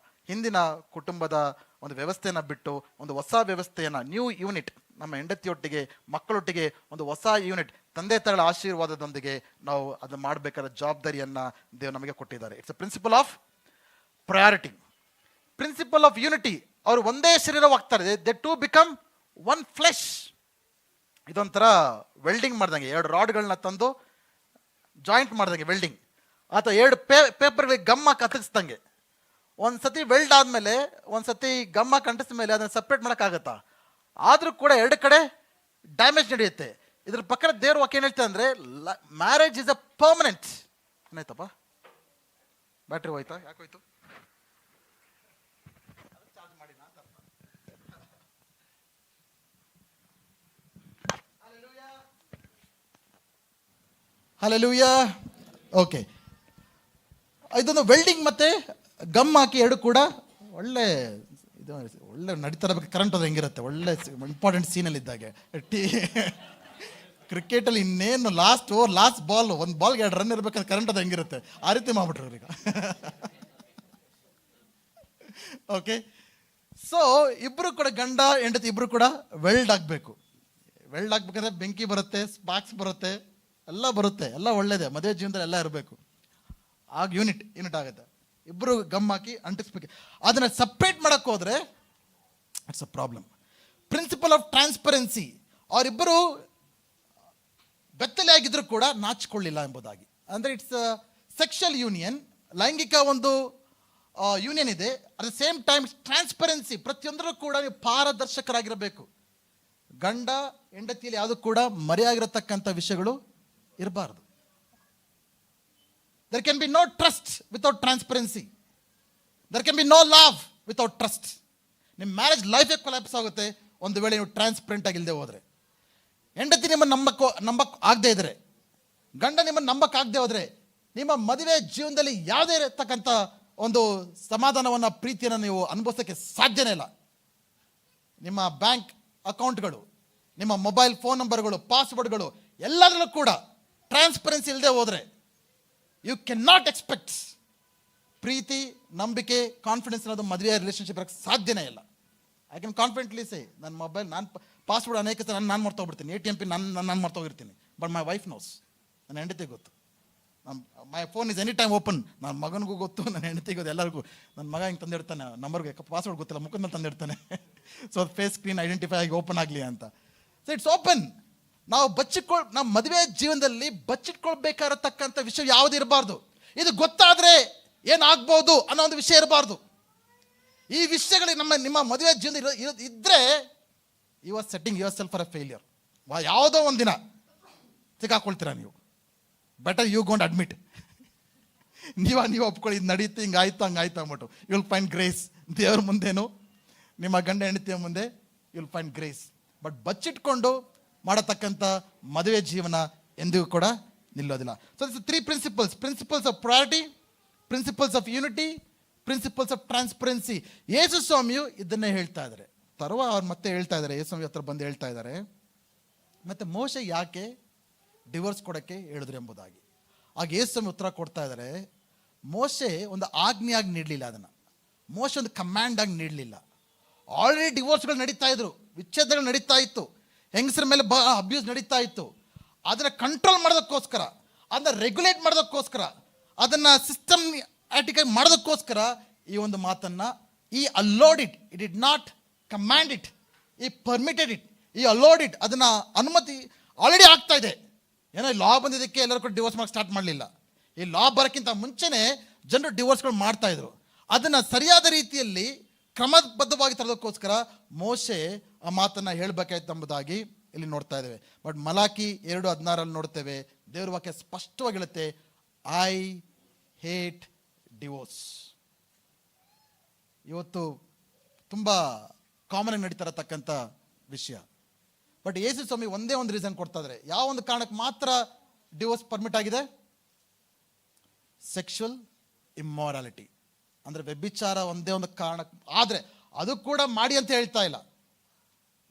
Speaker 1: ಹಿಂದಿನ ಕುಟುಂಬದ ಒಂದು ವ್ಯವಸ್ಥೆಯನ್ನು ಬಿಟ್ಟು ಒಂದು ಹೊಸ ವ್ಯವಸ್ಥೆಯನ್ನು, ನ್ಯೂ ಯೂನಿಟ್, ನಮ್ಮ ಹೆಂಡತಿಯೊಟ್ಟಿಗೆ ಮಕ್ಕಳೊಟ್ಟಿಗೆ ಒಂದು ಹೊಸ ಯೂನಿಟ್, ತಂದೆ ತಾಯಿಗಳ ಆಶೀರ್ವಾದದೊಂದಿಗೆ ನಾವು ಅದನ್ನು ಮಾಡಬೇಕಾದ ಜವಾಬ್ದಾರಿಯನ್ನು ದೇವರು ನಮಗೆ ಕೊಟ್ಟಿದ್ದಾರೆ. It's a principle of priority, principle of unity. ಅವರು ಒಂದೇ ಶರೀರವಾಗ್ತಾರೆ, they to become one flesh. ಇದೊಂಥರ ವೆಲ್ಡಿಂಗ್ ಮಾಡ್ದಂಗೆ, 2 ರಾಡ್ಗಳನ್ನ ತಂದು ಜಾಯಿಂಟ್ ಮಾಡ್ದಂಗೆ ವೆಲ್ಡಿಂಗ್, ಅಥವಾ 2 ಪೇಪರ್ಗಳಿಗೆ ಗಮ್ಮ ಕತ್ತರಿಸ್ದಂಗೆ. ಒಂದು ಸತಿ ವೆಲ್ಡ್ ಆದಮೇಲೆ, ಒಂದು ಸತಿ ಗಮ್ಮ ಕಂಟಿಸಿದ ಮೇಲೆ ಅದನ್ನು ಸಪ್ರೇಟ್ ಮಾಡೋಕ್ಕಾಗತ್ತಾ? ಆದರೂ ಕೂಡ 2 ಕಡೆ ಡ್ಯಾಮೇಜ್ ನಡೆಯುತ್ತೆ. ಇದ್ರ ಪಕ್ಕದ ದೇವ್ರ ವಾಕ್ಯ ಏನು ಹೇಳ್ತಾ ಅಂದರೆ, ಮ್ಯಾರೇಜ್ ಇಸ್ ಅ ಪರ್ಮನೆಂಟ್. ಏನಾಯ್ತಪ್ಪ, ಬ್ಯಾಟ್ರಿ ಹೋಯ್ತಾ? ಯಾಕೆ ಹೋಯ್ತು? ಹಲ್ಲೆಲೂಯಾ. ಓಕೆ, ಇದೊಂದು ವೆಲ್ಡಿಂಗ್ ಮತ್ತೆ ಗಮ್ ಹಾಕಿ 2 ಕೂಡ ಒಳ್ಳೆ ಇದು, ಒಳ್ಳೆ ನಡೀತಾ ಇರಬೇಕು. ಕರೆಂಟ್ ಅದು ಹೆಂಗಿರುತ್ತೆ, ಒಳ್ಳೆ ಇಂಪಾರ್ಟೆಂಟ್ ಸೀನಲ್ಲಿ ಇದ್ದಾಗೆ. ಕ್ರಿಕೆಟಲ್ಲಿ ಇನ್ನೇನು ಲಾಸ್ಟ್ ಓವರ್, ಲಾಸ್ಟ್ ಬಾಲ್, ಒಂದು ಬಾಲ್ಗೆ 2 ರನ್ ಇರ್ಬೇಕಂದ್ರೆ ಕರೆಂಟ್ ಅದು ಹೆಂಗಿರುತ್ತೆ, ಆ ರೀತಿ ಮಾಡ್ಬಿಟ್ರು ಈಗ. ಓಕೆ, ಸೊ ಇಬ್ಬರು ಕೂಡ, ಗಂಡ ಹೆಂಡತಿ ಇಬ್ಬರು ಕೂಡ ವೆಲ್ಡ್ ಆಗಬೇಕು. ವೆಲ್ಡ್ ಆಗ್ಬೇಕಂದ್ರೆ ಬೆಂಕಿ ಬರುತ್ತೆ, ಸ್ಪಾರ್ಕ್ಸ್ ಬರುತ್ತೆ, ಎಲ್ಲ ಬರುತ್ತೆ, ಎಲ್ಲ ಒಳ್ಳೇದೇ. ಮದುವೆ ಜೀವನದಲ್ಲಿ ಎಲ್ಲ ಇರಬೇಕು. ಆಗ ಯೂನಿಟ್ ಆಗುತ್ತೆ. ಇಬ್ಬರು ಗಮ್ ಹಾಕಿ ಅಂಟಿಸ್ಬೇಕು. ಅದನ್ನು ಸಪ್ರೇಟ್ ಮಾಡೋಕ್ಕೆ ಹೋದರೆ it's a problem. Principle of transparency, ಅವರಿಬ್ಬರು ಬೆತ್ತಲೆ ಆಗಿದ್ರು ಕೂಡ ನಾಚಿಕೊಳ್ಳಿಲ್ಲ ಎಂಬುದಾಗಿ. ಅಂದರೆ ಇಟ್ಸ್ ಸೆಕ್ಷುವಲ್ ಯೂನಿಯನ್, ಲೈಂಗಿಕ ಒಂದು ಯೂನಿಯನ್ ಇದೆ. At the same time transparency, ಪ್ರತಿಯೊಂದರಲ್ಲೂ ಕೂಡ ನೀವು ಪಾರದರ್ಶಕರಾಗಿರಬೇಕು. ಗಂಡ ಹೆಂಡತಿಯಲ್ಲಿ ಯಾವುದು ಕೂಡ ಮರೆಯಾಗಿರತಕ್ಕಂಥ ವಿಷಯಗಳು ಇರಬಾರ್ದು. There can be no trust without transparency. There can be no love without trust. ನಿಮ್ಮ ಮ್ಯಾರೇಜ್ ಲೈಫೇ ಕೊಲ್ಯಾಪ್ಸ್ ಆಗುತ್ತೆ ಒಂದು ವೇಳೆ ನೀವು ಟ್ರಾನ್ಸ್ಪರೆಂಟ್ ಆಗಿಲ್ಲದೆ ಹೋದರೆ. ಹೆಂಡತಿ ನಿಮ್ಮನ್ನು ನಂಬಕ್ಕೆ ಆಗದೆ ಇದ್ರೆ, ಗಂಡ ನಿಮ್ಮನ್ನು ನಂಬಕ್ಕೆ ಆಗದೆ ಹೋದರೆ, ನಿಮ್ಮ ಮದುವೆ ಜೀವನದಲ್ಲಿ ಯಾವುದೇ ಇರತಕ್ಕಂಥ ಒಂದು ಸಮಾಧಾನವನ್ನು, ಪ್ರೀತಿಯನ್ನು ನೀವು ಅನುಭವಿಸೋಕ್ಕೆ ಸಾಧ್ಯನೇ ಇಲ್ಲ. ನಿಮ್ಮ ಬ್ಯಾಂಕ್ ಅಕೌಂಟ್ಗಳು, ನಿಮ್ಮ ಮೊಬೈಲ್ ಫೋನ್ ನಂಬರ್ಗಳು, ಪಾಸ್ವರ್ಡ್ಗಳು ಎಲ್ಲದರಲ್ಲೂ ಕೂಡ ಟ್ರಾನ್ಸ್ಪರೆನ್ಸಿ ಇಲ್ಲದೆ ಹೋದರೆ ಯು ಕ್ಯಾನ್ ನಾಟ್ ಎಕ್ಸ್ಪೆಕ್ಟ್ ಪ್ರೀತಿ, ನಂಬಿಕೆ, ಕಾನ್ಫಿಡೆನ್ಸ್ ಅನ್ನೋದು ಮದುವೆಯ ರಿಲೇಷನ್ಶಿಪ್ ಇರೋಕ್ಕೆ ಸಾಧ್ಯನೇ ಇಲ್ಲ. ಐ ಕ್ಯಾನ್ ಕಾನ್ಫಿಡೆಂಟ್ಲಿ ಸೇ, ನನ್ನ ಮೊಬೈಲ್, ನಾನು ಪಾಸ್ವರ್ಡ್ ಅನೇಕ ಸಲ ನಾನು ಮರ್ತೋಗ್ಬಿಡ್ತೀನಿ, ATM ಪಿನ್ ನಾನು ಮರ್ತೋಗಿರ್ತೀನಿ. ಬಟ್ ಮೈ ವೈಫ್ ನೋಸ್, ನನ್ನ ಹೆಂಡತಿಗೆ ಗೊತ್ತು. My phone is any time open. ನನ್ನ ಮಗನಿಗೂ ಗೊತ್ತು, ನನ್ನ ಹೆಂಡತಿಗೆ ಗೊತ್ತು, ಎಲ್ಲರಿಗೂ. ನನ್ನ ಮಗ ಹಿಂಗೆ ತಂದಿರ್ತಾನೆ, ನಂಬರ್ಗೆ ಪಾಸ್ವರ್ಡ್ ಗೊತ್ತಿಲ್ಲ, ಮುಖದ ಮೇಲೆ ತಂದಿರ್ತಾನೆ. ಸೊ ಫೇಸ್ ಸ್ಕ್ರೀನ್ ಐಡೆಂಟಿಫೈ ಆಗಿ ಓಪನ್ ಆಗಲಿ ಅಂತ. So it's open. ನಾವು ನಮ್ಮ ಮದುವೆ ಜೀವನದಲ್ಲಿ ಬಚ್ಚಿಟ್ಕೊಳ್ಬೇಕಾಗಿರತಕ್ಕಂಥ ವಿಷಯ ಯಾವುದು ಇರಬಾರ್ದು. ಇದು ಗೊತ್ತಾದರೆ ಏನಾಗ್ಬೋದು ಅನ್ನೋ ಒಂದು ವಿಷಯ ಇರಬಾರ್ದು. ಈ ವಿಷಯಗಳಿಗೆ ನಿಮ್ಮ ಮದುವೆ ಜೀವನ ಇದ್ದರೆ you are setting yourself for a failure. ಯಾವುದೋ ಒಂದು ದಿನ ಸಿಕ್ಕಾಕೊಳ್ತೀರಾ ನೀವು. Better you go and admit. ನೀವು ಒಪ್ಕೊಳ್ಳಿ, ಇದು ನಡೀತು, ಹಿಂಗಾಯ್ತು ಹಂಗಾಯ್ತು ಅಂದ್ಬಿಟ್ಟು. You will find grace. ದೇವ್ರ ಮುಂದೇನು, ನಿಮ್ಮ ಗಂಡ ಹೆಂಡತಿಯ ಮುಂದೆ you will find grace. But ಬಚ್ಚಿಟ್ಕೊಂಡು ಮಾಡತಕ್ಕಂಥ ಮದುವೆ ಜೀವನ ಎಂದಿಗೂ ಕೂಡ ನಿಲ್ಲೋದಿಲ್ಲ. So this 3 principles: principles of priority, principles of unity, principles of transparency. Yesu ಸ್ವಾಮಿಯು ಇದನ್ನೇ ಹೇಳ್ತಾ ಇದ್ದಾರೆ. ಅವ್ರು ಮತ್ತೆ ಹೇಳ್ತಾ ಇದ್ದಾರೆ, ಯೇಸು ಸ್ವಾಮಿ ಹತ್ರ ಬಂದು ಹೇಳ್ತಾ ಇದ್ದಾರೆ, ಮತ್ತೆ ಮೋಶೆ ಯಾಕೆ ಡಿವೋರ್ಸ್ ಕೊಡೋಕ್ಕೆ ಹೇಳಿದ್ರು ಎಂಬುದಾಗಿ. ಆಗ ಯೇಸು ಸ್ವಾಮಿ ಉತ್ತರ ಕೊಡ್ತಾ ಇದ್ದಾರೆ, ಮೋಶೆ ಒಂದು ಆಜ್ಞೆಯಾಗಿ ನೀಡಲಿಲ್ಲ, ಅದನ್ನು ಮೋಶೆ ಒಂದು ಕಮ್ಯಾಂಡ್ ಆಗಿ ನೀಡಲಿಲ್ಲ. ಆಲ್ರೆಡಿ ಡಿವೋರ್ಸ್ಗಳು ನಡೀತಾ ಇದ್ರು, ವಿಚ್ಛೇದಗಳು ನಡೀತಾ ಇತ್ತು, ಹೆಂಗಸರ ಮೇಲೆ ಅಬ್ಯೂಸ್ ನಡೀತಾ ಇತ್ತು. ಅದನ್ನು ಕಂಟ್ರೋಲ್ ಮಾಡೋದಕ್ಕೋಸ್ಕರ, ಅದನ್ನು ರೆಗ್ಯುಲೇಟ್ ಮಾಡೋದಕ್ಕೋಸ್ಕರ, ಅದನ್ನು ಸಿಸ್ಟಮ್ಯಾಟಿಕ್ ಆಗಿ ಮಾಡೋದಕ್ಕೋಸ್ಕರ ಈ ಒಂದು ಮಾತನ್ನು, he allowed it, it did not command it, he permitted it, he allowed it, ಅದನ್ನು ಅನುಮತಿ ಆಲ್ರೆಡಿ ಆಗ್ತಾ ಇದೆ. ಏನೋ ಲಾ ಬಂದಿದ್ದಕ್ಕೆ ಎಲ್ಲರೂ ಕೂಡ ಡಿವೋರ್ಸ್ ಮಾಡೋಕ್ಕೆ ಸ್ಟಾರ್ಟ್ ಮಾಡಲಿಲ್ಲ. ಈ ಲಾ ಬರೋಕ್ಕಿಂತ ಮುಂಚೆನೇ ಜನರು ಡಿವೋರ್ಸ್ಗಳು ಮಾಡ್ತಾ ಇದ್ರು. ಅದನ್ನು ಸರಿಯಾದ ರೀತಿಯಲ್ಲಿ ಕ್ರಮಬದ್ಧವಾಗಿ ತರೋದಕ್ಕೋಸ್ಕರ ಮೋಶೆ ಆ ಮಾತನ್ನು ಹೇಳಬೇಕಾಯ್ತು ಎಂಬುದಾಗಿ ಇಲ್ಲಿ ನೋಡ್ತಾ ಇದ್ದೇವೆ. ಬಟ್ ಮಲಾಕಿ 2:16 ನೋಡ್ತೇವೆ, ದೇವ್ರ ವಾಕ್ಯ ಸ್ಪಷ್ಟವಾಗಿ ಹೇಳುತ್ತೆ, ಐ ಹೇಟ್ ಡಿವೋರ್ಸ್. ಇವತ್ತು ತುಂಬ ಕಾಮನ್ ಆಗಿ ನಡೀತಾ ಇರತಕ್ಕಂಥ ವಿಷಯ. ಬಟ್ ಯೇಸು ಸ್ವಾಮಿ ಒಂದೇ ಒಂದು ರೀಸನ್ ಕೊಡ್ತಾ ಇದ್ದಾರೆ. ಯಾವ ಒಂದು ಕಾರಣಕ್ಕೆ ಮಾತ್ರ ಡಿವೋರ್ಸ್ ಪರ್ಮಿಟ್ ಆಗಿದೆ? ಸೆಕ್ಷುವಲ್ ಇಮ್ಮಾರಾಲಿಟಿ, ಅಂದರೆ ವ್ಯಭಿಚಾರ ಒಂದೇ ಒಂದು ಕಾರಣಕ್ಕೆ. ಆದರೆ ಅದು ಕೂಡ ಮಾಡಿ ಅಂತ ಹೇಳ್ತಾ ಇಲ್ಲ.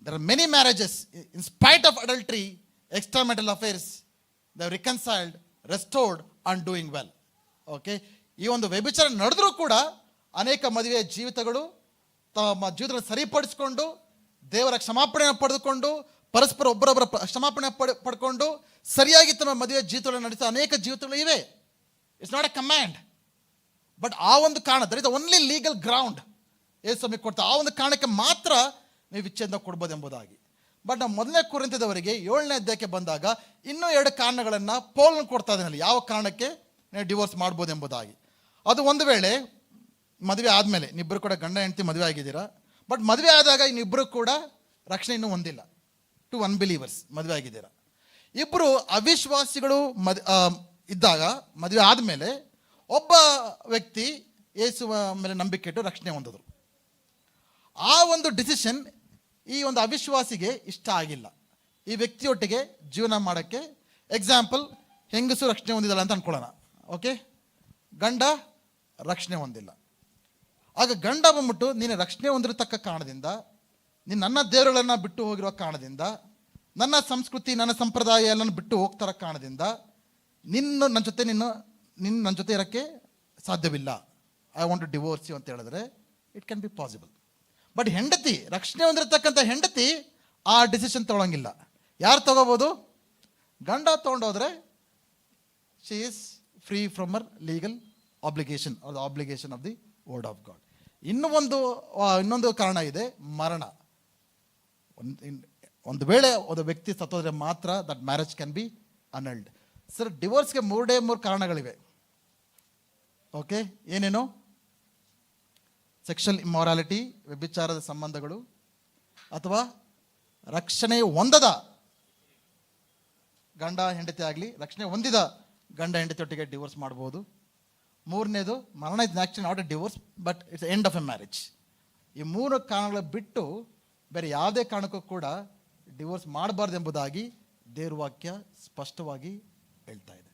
Speaker 1: There are many marriages, in spite of adultery, extramarital affairs, they have reconciled, restored and doing well. Okay, ಈ ಒಂದು ವ್ಯಭಿಚಾರ ನಡೆದರೂ ಕೂಡ ಅನೇಕ ಮದುವೆ ಜೀವಿತಗಳು ತಮ್ಮ ಜೀವಿತಗಳನ್ನು ಸರಿಪಡಿಸಿಕೊಂಡು ದೇವರ ಕ್ಷಮಾಪಣೆಯನ್ನು ಪಡೆದುಕೊಂಡು ಪರಸ್ಪರ ಒಬ್ಬರೊಬ್ಬರ ಕ್ಷಮಾಪಣೆ ಪಡ್ಕೊಂಡು ಸರಿಯಾಗಿ ತಮ್ಮ ಮದುವೆ ಜೀವಿತಗಳನ್ನು ನಡೆಸೋ ಅನೇಕ ಜೀವಿತಗಳು ಇವೆ. It's not a command, but ಆ ಒಂದು ಕಾರಣ, that is the only legal ground Yesu Swami ಕೊಡ್ತಾ, ಆ ಒಂದು ಕಾರಣಕ್ಕೆ ಮಾತ್ರ ನೀವು ವಿಚ್ಛೇದನ ಕೊಡ್ಬೋದು ಎಂಬುದಾಗಿ. ಬಟ್ ನಾವು ಮೊದಲನೇ ಕೊರಿಂಥದವರಿಗೆ 7ನೇ ಅಧ್ಯಾಯಕ್ಕೆ ಬಂದಾಗ ಇನ್ನೂ 2 ಕಾರಣಗಳನ್ನು ಪೌಲನು ಕೊಡ್ತಾ ಇದ್ದಾನೆ, ಯಾವ ಕಾರಣಕ್ಕೆ ನೀವು ಡಿವೋರ್ಸ್ ಮಾಡ್ಬೋದು ಎಂಬುದಾಗಿ. ಅದು ಒಂದು ವೇಳೆ ಮದುವೆ ಆದಮೇಲೆ ನೀವಿಬ್ಬರು ಕೂಡ ಗಂಡ ಹೆಂಡತಿ ಮದುವೆ ಆಗಿದ್ದೀರಾ, ಬಟ್ ಮದುವೆ ಆದಾಗ ಇನ್ನಿಬ್ಬರು ಕೂಡ ರಕ್ಷಣೆ ಇನ್ನೂ ಹೊಂದಿಲ್ಲ. 2 ಅನ್ಬಿಲೀವರ್ಸ್ ಮದುವೆ ಆಗಿದ್ದೀರಾ, ಇಬ್ಬರು ಅವಿಶ್ವಾಸಿಗಳು ಇದ್ದಾಗ ಮದುವೆ ಆದಮೇಲೆ ಒಬ್ಬ ವ್ಯಕ್ತಿ ಯೇಸುವ ಮೇಲೆ ನಂಬಿಕೆ ಇಟ್ಟು ರಕ್ಷಣೆ ಹೊಂದಿದ್ರು. ಆ ಒಂದು ಡಿಸಿಷನ್ ಈ ಒಂದು ಅವಿಶ್ವಾಸಿಗೆ ಇಷ್ಟ ಆಗಿಲ್ಲ. ಈ ವ್ಯಕ್ತಿಯೊಟ್ಟಿಗೆ ಜೀವನ ಮಾಡೋಕ್ಕೆ, ಎಕ್ಸಾಂಪಲ್ ಹೆಂಗಸು ರಕ್ಷಣೆ ಹೊಂದಿದಲ್ಲ ಅಂತ ಅನ್ಕೊಳ್ಳೋಣ. ಓಕೆ, ಗಂಡ ರಕ್ಷಣೆ ಹೊಂದಿಲ್ಲ. ಆಗ ಗಂಡ ಬಂದ್ಬಿಟ್ಟು ನೀನು ರಕ್ಷಣೆ ಹೊಂದಿರತಕ್ಕ ಕಾರಣದಿಂದ, ನೀನು ನನ್ನ ದೇವರುಗಳನ್ನು ಬಿಟ್ಟು ಹೋಗಿರೋ ಕಾರಣದಿಂದ, ನನ್ನ ಸಂಸ್ಕೃತಿ ನನ್ನ ಸಂಪ್ರದಾಯ ಎಲ್ಲನೂ ಬಿಟ್ಟು ಹೋಗ್ತಾರ ಕಾರಣದಿಂದ ನನ್ನ ಜೊತೆ ಇರೋಕ್ಕೆ ಸಾಧ್ಯವಿಲ್ಲ, I want to divorce you ಅಂತ ಹೇಳಿದ್ರೆ it can be possible. But ಹೆಂಡತಿ, ರಕ್ಷಣೆ ಹೊಂದಿರತಕ್ಕಂಥ ಹೆಂಡತಿ ಆ ಡಿಸಿಷನ್ ತೊಗೊಳಂಗಿಲ್ಲ. ಯಾರು ತಗೋಬೋದು? ಗಂಡ ತೊಗೊಂಡೋದ್ರೆ she is free from her legal obligation or the obligation of the word of God. ಇನ್ನೊಂದು ಕಾರಣ ಇದೆ, ಮರಣ. ಒಂದು ವೇಳೆ ಒಂದು ವ್ಯಕ್ತಿ ಸತ್ತೋದ್ರೆ ಮಾತ್ರ that marriage can be annulled. Sir, ಡಿವೋರ್ಸ್ಗೆ 3 ಕಾರಣಗಳಿವೆ. ಓಕೆ, ಏನೇನು? ಸೆಕ್ಷುವಲ್ ಇಮ್ಮಾರಾಲಿಟಿ, ವ್ಯಭಿಚಾರದ ಸಂಬಂಧಗಳು, ಅಥವಾ ರಕ್ಷಣೆ ಹೊಂದದ ಗಂಡ ಹೆಂಡತಿ ಆಗಲಿ ರಕ್ಷಣೆ ಹೊಂದಿದ ಗಂಡ ಹೆಂಡತಿಯೊಟ್ಟಿಗೆ ಡಿವೋರ್ಸ್ ಮಾಡ್ಬೋದು. 3ನೇದು ಮರಣ. Is actually not A divorce but it's end of A marriage. ಈ 3 ಕಾರಣಗಳ ಬಿಟ್ಟು ಬೇರೆ ಯಾವುದೇ ಕಾರಣಕ್ಕೂ ಕೂಡ ಡಿವೋರ್ಸ್ ಮಾಡಬಾರ್ದು ಎಂಬುದಾಗಿ ದೇವ್ರ ವಾಕ್ಯ ಸ್ಪಷ್ಟವಾಗಿ ಹೇಳ್ತಾ ಇದೆ.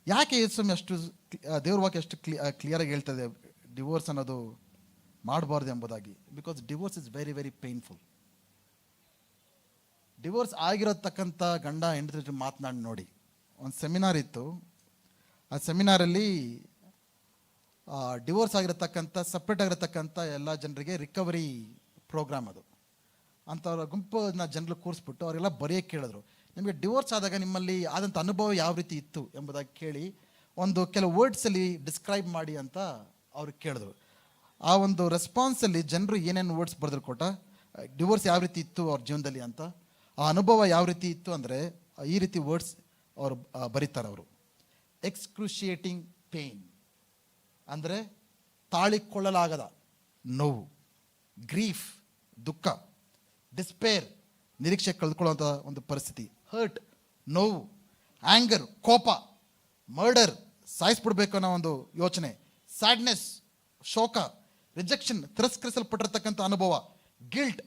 Speaker 1: ಯಾಕೆ ಯೇಸು ಅಷ್ಟು ದೇವ್ರ ವಾಕ್ಯ ಅಷ್ಟು ಕ್ಲಿಯರಾಗಿ ಹೇಳ್ತಾ ಇದೆ ಡಿವೋರ್ಸ್ ಅನ್ನೋದು ಮಾಡಬಾರ್ದು ಎಂಬುದಾಗಿ? Because divorce is very very painful. Divorce ಆಗಿರತಕ್ಕಂಥ ಗಂಡ ಹೆಂಡತಿ ಜೊತೆ ಮಾತನಾಡಿ ನೋಡಿ. ಒಂದು ಸೆಮಿನಾರ್ ಇತ್ತು, ಆ ಸೆಮಿನಾರಲ್ಲಿ ಡಿವೋರ್ಸ್ ಆಗಿರತಕ್ಕಂಥ ಸಪ್ರೇಟ್ ಆಗಿರತಕ್ಕಂಥ ಎಲ್ಲ ಜನರಿಗೆ ರಿಕವರಿ ಪ್ರೋಗ್ರಾಮ್ ಅದು. ಅಂಥವ್ರ ಗುಂಪನ್ನ ಜನರು ಕೂರಿಸ್ಬಿಟ್ಟು ಅವರೆಲ್ಲ ಬರೆಯೋಕ್ಕೆ ಕೇಳಿದ್ರು, ನಿಮಗೆ ಡಿವೋರ್ಸ್ ಆದಾಗ ನಿಮ್ಮಲ್ಲಿ ಆದಂಥ ಅನುಭವ ಯಾವ ರೀತಿ ಇತ್ತು ಎಂಬುದಾಗಿ ಕೇಳಿ ಕೆಲವು ವರ್ಡ್ಸಲ್ಲಿ ಡಿಸ್ಕ್ರೈಬ್ ಮಾಡಿ ಅಂತ ಅವ್ರಿಗೆ ಕೇಳಿದ್ರು. ಆ ಒಂದು ರೆಸ್ಪಾನ್ಸಲ್ಲಿ ಜನರು ಏನೇನು ವರ್ಡ್ಸ್ ಬರೆದ್ರು ಕೊಟ್ಟ, ಡಿವೋರ್ಸ್ ಯಾವ ರೀತಿ ಇತ್ತು ಅವ್ರ ಜೀವನದಲ್ಲಿ ಅಂತ, ಆ ಅನುಭವ ಯಾವ ರೀತಿ ಇತ್ತು ಅಂದರೆ ಈ ರೀತಿ ವರ್ಡ್ಸ್ ಅವರು ಬರೀತಾರೆ. ಅವರು ಎಕ್ಸ್ಕ್ರೂಷಿಯೇಟಿಂಗ್ ಪೇಯ್ನ್ ಅಂದರೆ ತಾಳಿಕೊಳ್ಳಲಾಗದ ನೋವು, ಗ್ರೀಫ್ ದುಃಖ, ಡಿಸ್ಪೇರ್ ನಿರೀಕ್ಷೆ ಕಳೆದುಕೊಳ್ಳುವಂಥ ಒಂದು ಪರಿಸ್ಥಿತಿ, ಹರ್ಟ್ ನೋವು, ಆ್ಯಂಗರ್ ಕೋಪ, ಮರ್ಡರ್ ಸಾಯಿಸ್ಬಿಡ್ಬೇಕು ಅನ್ನೋ ಒಂದು ಯೋಚನೆ, ಸ್ಯಾಡ್ನೆಸ್ ಶೋಕ, ರಿಜೆಕ್ಷನ್ ತಿರಸ್ಕರಿಸಲ್ಪಟ್ಟಿರ್ತಕ್ಕಂಥ ಅನುಭವ, ಗಿಲ್ಟ್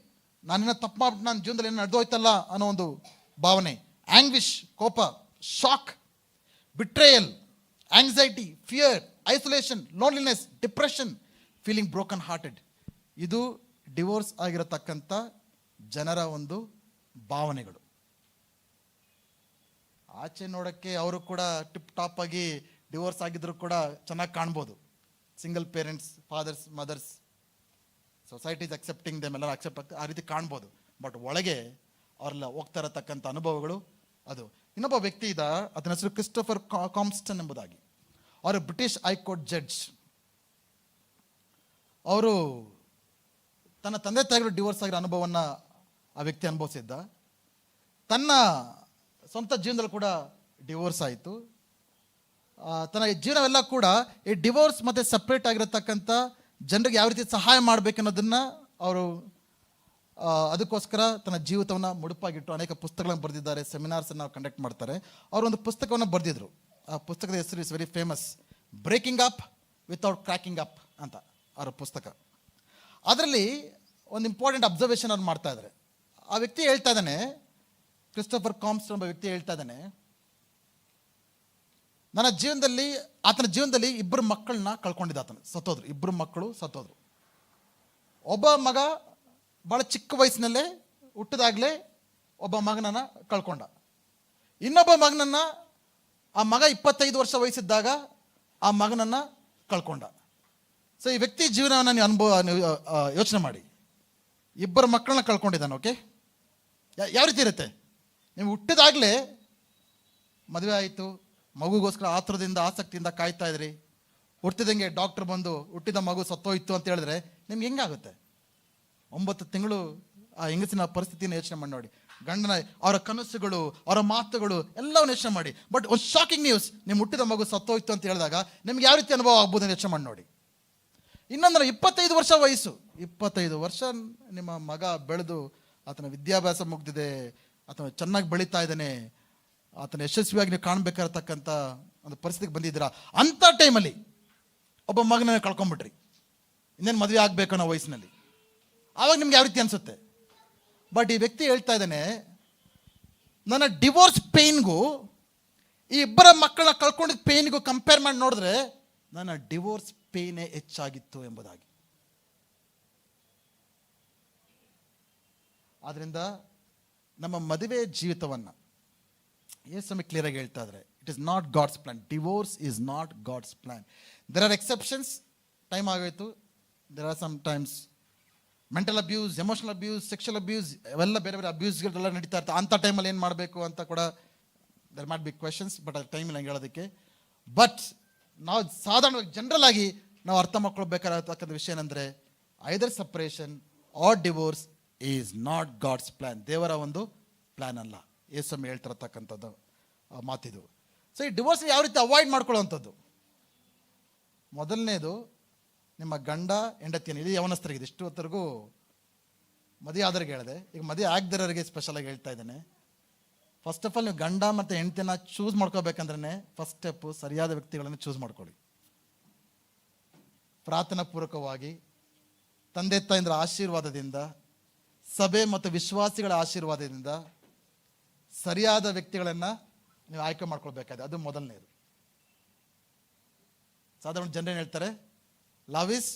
Speaker 1: ನಾನಿನ್ನ ತಪ್ಪು ಮಾಡ್ಬಿಟ್ಟು ನನ್ನ ಜೀವನದಲ್ಲಿ ಏನು ನಡೆದೋಯ್ತಲ್ಲ ಅನ್ನೋ ಒಂದು ಭಾವನೆ, ಆಂಗ್ವಿಶ್ ಕೋಪ, shock, betrayal, anxiety, fear, isolation, loneliness, depression, feeling broken hearted. ಇದು ಡಿವೋರ್ಸ್ ಆಗಿರತಕ್ಕಂಥ ಜನರ ಒಂದು ಭಾವನೆಗಳು. ಆಚೆ ನೋಡೋಕ್ಕೆ ಅವರು ಕೂಡ ಟಿಪ್ ಟಾಪ್ ಆಗಿ ಡಿವೋರ್ಸ್ ಆಗಿದ್ರು ಕೂಡ ಚೆನ್ನಾಗಿ ಕಾಣ್ಬೋದು. Single parents, fathers, mothers, society is accepting them, ಎಲ್ಲರೂ ಅಕ್ಸೆಪ್ಟ್ ಆಗ್ತದೆ, ಆ ರೀತಿ ಕಾಣ್ಬೋದು. ಬಟ್ ಒಳಗೆ ಅವ್ರೆಲ್ಲ ಹೋಗ್ತಾ ಇರತಕ್ಕಂಥ ಅನುಭವಗಳು ಅದು. ಇನ್ನೊಬ್ಬ ವ್ಯಕ್ತಿ ಇದ್ದ, ಅದನ್ನ ಹೆಸರು ಕ್ರಿಸ್ಟೋಫರ್ ಕಾಮ್ಸ್ಟನ್ ಎಂಬುದಾಗಿ. ಅವರು ಬ್ರಿಟಿಷ್ ಹೈಕೋರ್ಟ್ ಜಡ್ಜ್. ಅವರು ತನ್ನ ತಂದೆ ತಾಯಿಗಳು ಡಿವೋರ್ಸ್ ಆಗಿರೋ ಅನುಭವವನ್ನು ಆ ವ್ಯಕ್ತಿ ಅನುಭವಿಸಿದ್ದ. ತನ್ನ ಸ್ವಂತ ಜೀವನದಲ್ಲಿ ಕೂಡ ಡಿವೋರ್ಸ್ ಆಯಿತು. ತನ್ನ ಜೀವನವೆಲ್ಲ ಕೂಡ ಈ ಡಿವೋರ್ಸ್ ಮತ್ತು ಸಪ್ರೇಟ್ ಆಗಿರತಕ್ಕಂಥ ಜನರಿಗೆ ಯಾವ ರೀತಿ ಸಹಾಯ ಮಾಡಬೇಕನ್ನೋದನ್ನು ಅವರು ಅದಕ್ಕೋಸ್ಕರ ತನ್ನ ಜೀವಿತವನ್ನು ಮುಡುಪಾಗಿಟ್ಟು ಅನೇಕ ಪುಸ್ತಕಗಳನ್ನು ಬರೆದಿದ್ದಾರೆ, ಸೆಮಿನಾರ್ಸನ್ನು ಕಂಡಕ್ಟ್ ಮಾಡ್ತಾರೆ. ಅವರು ಒಂದು ಪುಸ್ತಕವನ್ನು ಬರೆದಿದ್ರು. ಆ ಪುಸ್ತಕದ ಹೆಸರು is very famous, breaking up without cracking up ಅಂತ ಅವರ ಪುಸ್ತಕ. ಅದರಲ್ಲಿ ಒಂದು ಇಂಪಾರ್ಟೆಂಟ್ ಅಬ್ಸರ್ವೇಷನ್ ಅವ್ರು ಮಾಡ್ತಾ ಇದ್ದಾರೆ. ಆ ವ್ಯಕ್ತಿ ಹೇಳ್ತಾ ಇದ್ದಾನೆ, ಕ್ರಿಸ್ಟೋಫರ್ ಕಾಮ್ಸ್ ಎಂಬ ವ್ಯಕ್ತಿ ಹೇಳ್ತಾ ಇದ್ದಾನೆ, ಆತನ ಜೀವನದಲ್ಲಿ ಇಬ್ಬರು ಮಕ್ಕಳನ್ನ ಕಳ್ಕೊಂಡಿದ್ದ. ಆತನ ಸತ್ತೋದ್ರು, ಇಬ್ಬರು ಮಕ್ಕಳು ಸತ್ತೋದ್ರು. ಒಬ್ಬ ಮಗ ಭಾಳ ಚಿಕ್ಕ ವಯಸ್ಸಿನಲ್ಲೇ ಹುಟ್ಟಿದಾಗಲೇ ಒಬ್ಬ ಮಗನನ್ನು ಕಳ್ಕೊಂಡ. ಇನ್ನೊಬ್ಬ ಮಗನನ್ನ, ಆ ಮಗ 25 ವರ್ಷ ವಯಸ್ಸಿದ್ದಾಗ ಆ ಮಗನನ್ನು ಕಳ್ಕೊಂಡ. ಸೊ ಈ ವ್ಯಕ್ತಿ ಜೀವನವನ್ನು ನೀವು ಯೋಚನೆ ಮಾಡಿ. ಇಬ್ಬರು ಮಕ್ಕಳನ್ನ ಕಳ್ಕೊಂಡಿದ್ದಾನೆ. ಓಕೆ, ಯಾವ ರೀತಿ ಇರುತ್ತೆ? ನೀವು ಹುಟ್ಟಿದಾಗಲೇ ಮದುವೆ ಆಯಿತು, ಮಗುಗೋಸ್ಕರ ಆತುರದಿಂದ ಆಸಕ್ತಿಯಿಂದ ಕಾಯ್ತಾ ಇದ್ರಿ. ಹುಟ್ಟಿದಂಗೆ ಡಾಕ್ಟರ್ ಬಂದು ಹುಟ್ಟಿದ ಮಗು ಸತ್ತೋಯ್ತು ಅಂತ ಹೇಳಿದ್ರೆ ನಿಮ್ಗೆ ಹೆಂಗಾಗುತ್ತೆ? 9 ತಿಂಗಳು ಆ ಹೆಂಗಸಿನ ಪರಿಸ್ಥಿತಿನ ಯೋಚನೆ ಮಾಡಿ ನೋಡಿ. ಗಂಡನ ಅವರ ಕನಸುಗಳು, ಅವರ ಮಾತುಗಳು ಎಲ್ಲವನ್ನು ಯೋಚನೆ ಮಾಡಿ. ಬಟ್ ಒಂದು ಶಾಕಿಂಗ್ ನ್ಯೂಸ್, ನಿಮ್ಮ ಹುಟ್ಟಿದ ಮಗು ಸತ್ತೋಯ್ತು ಅಂತ ಹೇಳಿದಾಗ ನಿಮ್ಗೆ ಯಾವ ರೀತಿ ಅನುಭವ ಆಗ್ಬೋದು ಯೋಚನೆ ಮಾಡಿ ನೋಡಿ. ಇನ್ನೊಂದ್ರೆ 25 ವರ್ಷ ವಯಸ್ಸು, 25 ವರ್ಷ ನಿಮ್ಮ ಮಗ ಬೆಳೆದು ಆತನ ವಿದ್ಯಾಭ್ಯಾಸ ಮುಗ್ದಿದೆ, ಆತನ ಚೆನ್ನಾಗಿ ಬೆಳೀತಾ ಇದ್ದಾನೆ, ಆತನ ಯಶಸ್ವಿಯಾಗಿ ನೀವು ಕಾಣಬೇಕಾಗಿರ್ತಕ್ಕಂಥ ಒಂದು ಪರಿಸ್ಥಿತಿಗೆ ಬಂದಿದ್ದೀರಾ. ಅಂಥ ಟೈಮಲ್ಲಿ ಒಬ್ಬ ಮಗನ ಕಳ್ಕೊಂಡ್ಬಿಟ್ರಿ, ಇನ್ನೇನು ಮದುವೆ ಆಗಬೇಕು ಅನ್ನೋ ವಯಸ್ಸಿನಲ್ಲಿ. ಆವಾಗ ನಿಮ್ಗೆ ಯಾವ ರೀತಿ ಅನಿಸುತ್ತೆ? ಬಟ್ ಈ ವ್ಯಕ್ತಿ ಹೇಳ್ತಾ ಇದ್ದಾನೆ, ನನ್ನ ಡಿವೋರ್ಸ್ ಪೇಯ್ನ್ಗೂ ಈ ಇಬ್ಬರ ಮಕ್ಕಳನ್ನ ಕಳ್ಕೊಂಡಿದ್ದ ಪೇಯ್ನ್ಗೂ ಕಂಪೇರ್ ಮಾಡಿ ನೋಡಿದ್ರೆ ನನ್ನ ಡಿವೋರ್ಸ್ ಪೇಯ್ನೇ ಹೆಚ್ಚಾಗಿತ್ತು ಎಂಬುದಾಗಿ. ಆದ್ದರಿಂದ ನಮ್ಮ ಮದುವೆ ಜೀವಿತವನ್ನು ಯೇಸು ಕ್ಲಿಯರ್ ಆಗಿ ಹೇಳ್ತಾ ಇದ್ದಾರೆ, it is not God's plan. Divorce is not God's plan. There are exceptions. Time ಆಗೋಯ್ತು. There are sometimes mental abuse, emotional abuse, sexual abuse, ಅವೆಲ್ಲ ಬೇರೆ ಬೇರೆ ಅಬ್ಯೂಸ್ಗಳೆಲ್ಲ ನಡೀತಾ ಇರ್ತಾರೆ. ಅಂಥ ಟೈಮಲ್ಲಿ ಏನು ಮಾಡಬೇಕು ಅಂತ ಕೂಡ there might be questions, but ಅದು ಟೈಮ್ ಇಲ್ಲ ಹಂಗೆ ಹೇಳೋದಕ್ಕೆ. ಬಟ್ ನಾವು ಸಾಧಾರಣವಾಗಿ ಜನರಲ್ ಆಗಿ ನಾವು ಅರ್ಥ ಮಾಡ್ಕೊಳ್ಬೇಕಾಗಿರ್ತಕ್ಕಂಥ ವಿಷಯ ಏನಂದರೆ, either separation or divorce is not God's plan. ದೇವರ ಒಂದು ಪ್ಲ್ಯಾನ್ ಅಲ್ಲ. ಯೇಸು ಹೇಳ್ತಿರತಕ್ಕಂಥದ್ದು ಮಾತಿದು. ಸೊ ಈ ಡಿವೋರ್ಸ್ ಯಾವ ರೀತಿ ಅವಾಯ್ಡ್ ಮಾಡ್ಕೊಳ್ಳೋವಂಥದ್ದು? ಮೊದಲನೇದು, ನಿಮ್ಮ ಗಂಡ ಹೆಂಡತಿಯನ್ನು, ಇದು ಯವನಸ್ಥರಿಗೆ, ಇಷ್ಟು ಹೊತ್ತರೆಗೂ ಮದುವೆ ಆದವ್ರಿಗೆ ಹೇಳಿದೆ, ಈಗ ಮದುವೆ ಆಗದಿರೋರಿಗೆ ಸ್ಪೆಷಲಾಗಿ ಹೇಳ್ತಾ ಇದ್ದೇನೆ. ಫಸ್ಟ್ ಆಫ್ ಆಲ್ ನೀವು ಗಂಡ ಮತ್ತು ಹೆಂಡತಿನ ಚೂಸ್ ಮಾಡ್ಕೋಬೇಕಂದ್ರೆ ಫಸ್ಟ್ ಸ್ಟೆಪ್ಪು ಸರಿಯಾದ ವ್ಯಕ್ತಿಗಳನ್ನು ಚೂಸ್ ಮಾಡ್ಕೊಳ್ಳಿ. ಪ್ರಾರ್ಥನಾ ಪೂರ್ವಕವಾಗಿ, ತಂದೆ ತಾಯಂದ್ರ ಆಶೀರ್ವಾದದಿಂದ, ಸಭೆ ಮತ್ತು ವಿಶ್ವಾಸಿಗಳ ಆಶೀರ್ವಾದದಿಂದ ಸರಿಯಾದ ವ್ಯಕ್ತಿಗಳನ್ನು ನೀವು ಆಯ್ಕೆ ಮಾಡ್ಕೊಳ್ಬೇಕಾಗಿದೆ. ಅದು ಮೊದಲನೇದು. ಸಾಧಾರಣ ಜನರೇನು ಹೇಳ್ತಾರೆ, ಲವ್ ಇಸ್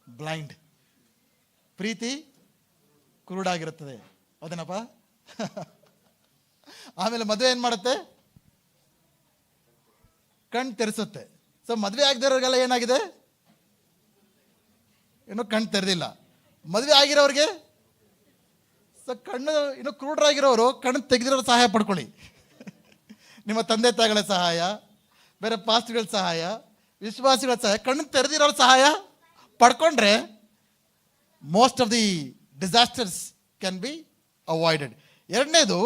Speaker 1: ಬ್ಲೈಂಡ್, ಪ್ರೀತಿ ಕುರುಡಾಗಿರುತ್ತದೆ. ಹೌದೇನಪ್ಪ? ಆಮೇಲೆ ಮದುವೆ ಏನು ಮಾಡುತ್ತೆ? ಕಣ್ಣು ತೆರೆಸುತ್ತೆ. ಸೊ ಮದುವೆ ಆಗದಿರೋರಿಗೆಲ್ಲ ಏನಾಗಿದೆ? ಇನ್ನೂ ಕಣ್ಣು ತೆರೆದಿಲ್ಲ. ಮದುವೆ ಆಗಿರೋರಿಗೆ ಸೊ ಕಣ್ಣು ಇನ್ನೂ ಕುರುಡರಾಗಿರೋರು ಕಣ್ಣು ತೆಗೆದಿರೋರು ಸಹಾಯ ಪಡ್ಕೊಳ್ಳಿ. ನಿಮ್ಮ ತಂದೆ ತಾಯಿಗಳ ಸಹಾಯ, ಬೇರೆ ಪಾಸ್ಟ್ಗಳ ಸಹಾಯ, ವಿಶ್ವಾಸಿಗಳ ಸಹಾಯ, ಕಣ್ಣು ತೆರೆದಿರೋರ ಸಹಾಯ ಪಡ್ಕೊಂಡ್ರೆ most of the disasters can be avoided. ಎರಡನೇದು,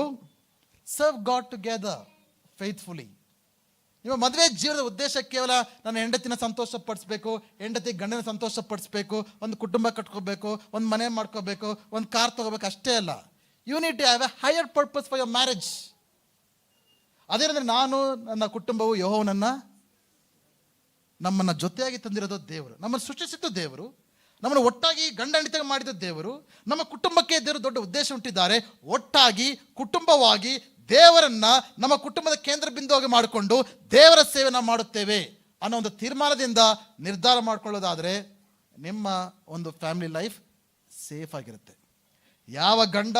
Speaker 1: ಸರ್ವ್ ಗಾಡ್ ಟುಗೆದರ್ ಫೇತ್ಫುಲಿ. ನಿಮ್ಮ ಮದುವೆ ಜೀವನದ ಉದ್ದೇಶ ಕೇವಲ ನನ್ನ ಹೆಂಡತಿನ ಸಂತೋಷ ಪಡಿಸ್ಬೇಕು, ಹೆಂಡತಿ ಗಂಡನ ಸಂತೋಷ ಪಡಿಸ್ಬೇಕು, ಒಂದು ಕುಟುಂಬ ಕಟ್ಕೋಬೇಕು, ಒಂದು ಮನೆ ಮಾಡ್ಕೋಬೇಕು, ಒಂದು ಕಾರ್ ತಗೋಬೇಕು ಅಷ್ಟೇ ಅಲ್ಲ. You need to have a higher purpose for your marriage. ಅದೇನಂದ್ರೆ, ನಾನು ನನ್ನ ಕುಟುಂಬವು ಯೆಹೋವನನ್ನು, ನಮ್ಮನ್ನು ಜೊತೆಯಾಗಿ ತಂದಿರೋದು ದೇವರು, ನಮ್ಮನ್ನು ಸೃಷ್ಟಿಸಿದ್ದು ದೇವರು, ನಮ್ಮನ್ನು ಒಟ್ಟಾಗಿ ಗಂಡ ಹೆಂಡತಿಗೆ ಮಾಡಿದ ದೇವರು, ನಮ್ಮ ಕುಟುಂಬಕ್ಕೆ ದೇವರು ದೊಡ್ಡ ಉದ್ದೇಶ ಉಂಟಿದ್ದಾರೆ. ಒಟ್ಟಾಗಿ ಕುಟುಂಬವಾಗಿ ದೇವರನ್ನ ನಮ್ಮ ಕುಟುಂಬದ ಕೇಂದ್ರ ಬಿಂದುವಾಗಿ ಮಾಡಿಕೊಂಡು ದೇವರ ಸೇವೆನ ಮಾಡುತ್ತೇವೆ ಅನ್ನೋ ಒಂದು ತೀರ್ಮಾನದಿಂದ ನಿರ್ಧಾರ ಮಾಡ್ಕೊಳ್ಳೋದಾದರೆ ನಿಮ್ಮ ಒಂದು ಫ್ಯಾಮಿಲಿ ಲೈಫ್ ಸೇಫ್ ಆಗಿರುತ್ತೆ. ಯಾವ ಗಂಡ,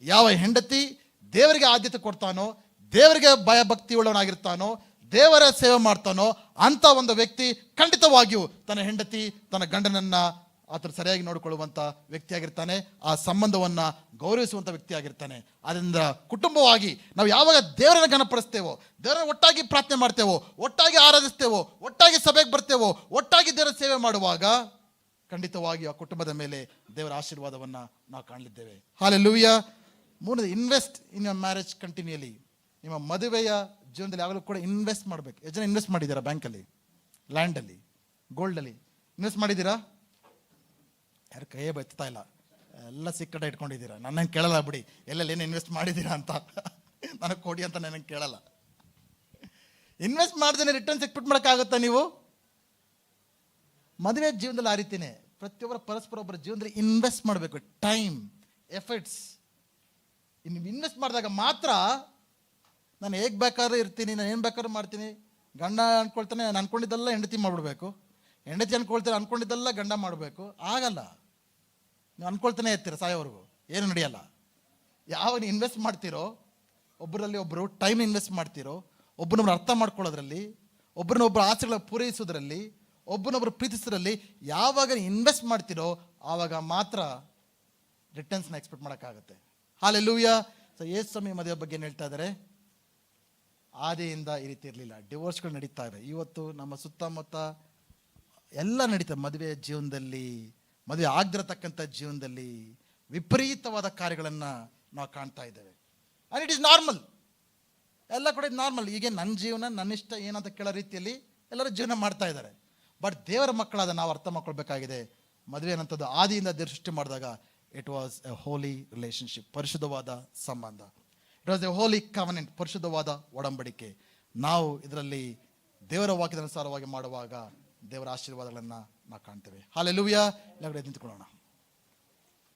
Speaker 1: ಯಾವ ಹೆಂಡತಿ ದೇವರಿಗೆ ಆದ್ಯತೆ ಕೊಡ್ತಾನೋ, ದೇವರಿಗೆ ಭಯ ಭಕ್ತಿ ಉಳ್ಳವನಾಗಿರ್ತಾನೋ, ದೇವರ ಸೇವೆ ಮಾಡ್ತಾನೋ ಅಂಥ ಒಂದು ವ್ಯಕ್ತಿ ಖಂಡಿತವಾಗಿಯೂ ತನ್ನ ಹೆಂಡತಿ, ತನ್ನ ಗಂಡನನ್ನು ಆತ ಸರಿಯಾಗಿ ನೋಡಿಕೊಳ್ಳುವಂಥ ವ್ಯಕ್ತಿಯಾಗಿರ್ತಾನೆ. ಆ ಸಂಬಂಧವನ್ನು ಗೌರವಿಸುವಂಥ ವ್ಯಕ್ತಿಯಾಗಿರ್ತಾನೆ. ಆದ್ದರಿಂದ ಕುಟುಂಬವಾಗಿ ನಾವು ಯಾವಾಗ ದೇವರನ್ನು ಘನಪಡಿಸ್ತೇವೋ, ದೇವರನ್ನು ಒಟ್ಟಾಗಿ ಪ್ರಾರ್ಥನೆ ಮಾಡ್ತೇವೋ, ಒಟ್ಟಾಗಿ ಆರಾಧಿಸ್ತೇವೋ, ಒಟ್ಟಾಗಿ ಸಭೆಗೆ ಬರ್ತೇವೋ, ಒಟ್ಟಾಗಿ ದೇವರ ಸೇವೆ ಮಾಡುವಾಗ ಖಂಡಿತವಾಗಿ ಆ ಕುಟುಂಬದ ಮೇಲೆ ದೇವರ ಆಶೀರ್ವಾದವನ್ನು ನಾವು ಕಾಣಲಿದ್ದೇವೆ. ಹಲ್ಲೆಲೂಯಾ. ಮೂರನೇದು, invest in your marriage continually. ನಿಮ್ಮ ಮದುವೆಯ ಜೀವನದಲ್ಲಿ ಯಾವಾಗಲೂ ಕೂಡ ಇನ್ವೆಸ್ಟ್ ಮಾಡಬೇಕು. ಎಷ್ಟು ಜನ ಇನ್ವೆಸ್ಟ್ ಮಾಡಿದ್ದೀರಾ? ಬ್ಯಾಂಕಲ್ಲಿ, ಲ್ಯಾಂಡಲ್ಲಿ, ಗೋಲ್ಡಲ್ಲಿ ಇನ್ವೆಸ್ಟ್ ಮಾಡಿದ್ದೀರಾ? ಯಾರು ಕೈಯೇ ಬತ್ತಾ ಇಲ್ಲ, ಎಲ್ಲ ಸಿಕ್ಕಟ ಇಟ್ಕೊಂಡಿದ್ದೀರಾ. ನನ್ನಂಗೆ ಕೇಳಲ್ಲ ಬಿಡಿ, ಎಲ್ಲೆಲ್ಲಿ ಏನು ಇನ್ವೆಸ್ಟ್ ಮಾಡಿದ್ದೀರಾ ಅಂತ ನನಗೆ ಕೊಡಿ ಅಂತ ನನಗೆ ಕೇಳಲ್ಲ. ಇನ್ವೆಸ್ಟ್ ಮಾಡ್ದೇನೆ ರಿಟರ್ನ್ಸ್ ಎಕ್ಸ್ಪೆಕ್ಟ್ ಮಾಡೋಕ್ಕಾಗುತ್ತಾ ನೀವು? ಮದುವೆ ಜೀವನದಲ್ಲಿ ಆ ರೀತಿಯೇ ಪ್ರತಿಯೊಬ್ಬರ ಪರಸ್ಪರ ಒಬ್ಬರ ಜೀವನದಲ್ಲಿ ಇನ್ವೆಸ್ಟ್ ಮಾಡಬೇಕು. ಟೈಮ್, ಎಫರ್ಟ್ಸ್, ಇನ್ನು ಇನ್ವೆಸ್ಟ್ ಮಾಡಿದಾಗ ಮಾತ್ರ ನಾನು ಹೇಗೆ ಬೇಕಾದ್ರೂ ಇರ್ತೀನಿ, ನಾನು ಏನು ಬೇಕಾದ್ರೂ ಮಾಡ್ತೀನಿ. ಗಂಡ ಅಂದ್ಕೊಳ್ತಾನೆ ನಾನು ಅಂದ್ಕೊಂಡಿದ್ದೆಲ್ಲ ಹೆಂಡತಿ ಮಾಡಿಬಿಡ್ಬೇಕು, ಹೆಂಡತಿ ಅಂದ್ಕೊಂಡಿದ್ದೆಲ್ಲ ಗಂಡ ಮಾಡಬೇಕು. ಆಗಲ್ಲ. ನೀವು ಅಂದ್ಕೊಳ್ತಾನೆ ಇರ್ತೀರ ಸಾಯೋವರೆಗೂ, ಏನು ನಡೆಯಲ್ಲ. ಯಾವಾಗ ನೀವು ಇನ್ವೆಸ್ಟ್ ಮಾಡ್ತೀರೋ, ಒಬ್ಬರಲ್ಲಿ ಒಬ್ಬರು ಟೈಮ್ ಇನ್ವೆಸ್ಟ್ ಮಾಡ್ತೀರೋ, ಒಬ್ಬರನ್ನೊಬ್ರು ಅರ್ಥ ಮಾಡ್ಕೊಳ್ಳೋದ್ರಲ್ಲಿ, ಒಬ್ಬರನ್ನೊಬ್ಬರು ಆಸೆಗಳ ಪೂರೈಸೋದ್ರಲ್ಲಿ, ಒಬ್ಬರನ್ನೊಬ್ಬರು ಪ್ರೀತಿಸೋದ್ರಲ್ಲಿ ಯಾವಾಗ ಇನ್ವೆಸ್ಟ್ ಮಾಡ್ತೀರೋ ಆವಾಗ ಮಾತ್ರ ರಿಟರ್ನ್ಸ್ನ ಎಕ್ಸ್ಪೆಕ್ಟ್ ಮಾಡೋಕ್ಕಾಗುತ್ತೆ. ಹಾಲೆಲೂಯಾ. ಸೊ ಯೇಸು ಸ್ವಾಮಿ ಮದುವೆ ಬಗ್ಗೆ ಏನು ಹೇಳ್ತಾ ಇದ್ದಾರೆ? ಆದಿಯಿಂದ ಈ ರೀತಿ ಇರಲಿಲ್ಲ. ಡಿವೋರ್ಸ್ಗಳು ನಡೀತಾ ಇದೆ ಇವತ್ತು ನಮ್ಮ ಸುತ್ತಮುತ್ತ ಎಲ್ಲ ನಡೀತದೆ. ಮದುವೆ ಜೀವನದಲ್ಲಿ, ಮದುವೆ ಆಗದಿರತಕ್ಕಂಥ ಜೀವನದಲ್ಲಿ ವಿಪರೀತವಾದ ಕಾರ್ಯಗಳನ್ನು ನಾವು ಕಾಣ್ತಾ ಇದ್ದೇವೆ. And it is normal. ಎಲ್ಲ ಕೂಡ ಇದು ನಾರ್ಮಲ್. ಈಗ ನನ್ನ ಜೀವನ ನನ್ನಿಷ್ಟ ಏನಂತ ಕೇಳೋ ರೀತಿಯಲ್ಲಿ ಎಲ್ಲರೂ ಜೀವನ ಮಾಡ್ತಾ ಇದ್ದಾರೆ. ಬಟ್ ದೇವರ ಮಕ್ಕಳಾದ ನಾವು ಅರ್ಥ ಮಾಡ್ಕೊಳ್ಬೇಕಾಗಿದೆ, ಮದುವೆ ಅನ್ನೋಂಥದ್ದು ಆದಿಯಿಂದ ದೇವರು ಸೃಷ್ಟಿ ಮಾಡಿದಾಗ it was A Holi relationship, ಪರಿಶುದ್ಧವಾದ ಸಂಬಂಧ. It was A Holi covenant, ಪರಿಶುದ್ಧವಾದ ಒಡಂಬಡಿಕೆ. ನಾವು ಇದರಲ್ಲಿ ದೇವರ ವಾಕ್ಯದ ಅನುಸಾರವಾಗಿ ಮಾಡುವಾಗ ದೇವರ ಆಶೀರ್ವಾದಗಳನ್ನು ನಾವು ಕಾಣ್ತೇವೆ. ಹಾಲೆಲೂಯಾ. ಎಲ್ಲ ಕಡೆ ನಿಂತ್ಕೊಳ್ಳೋಣ.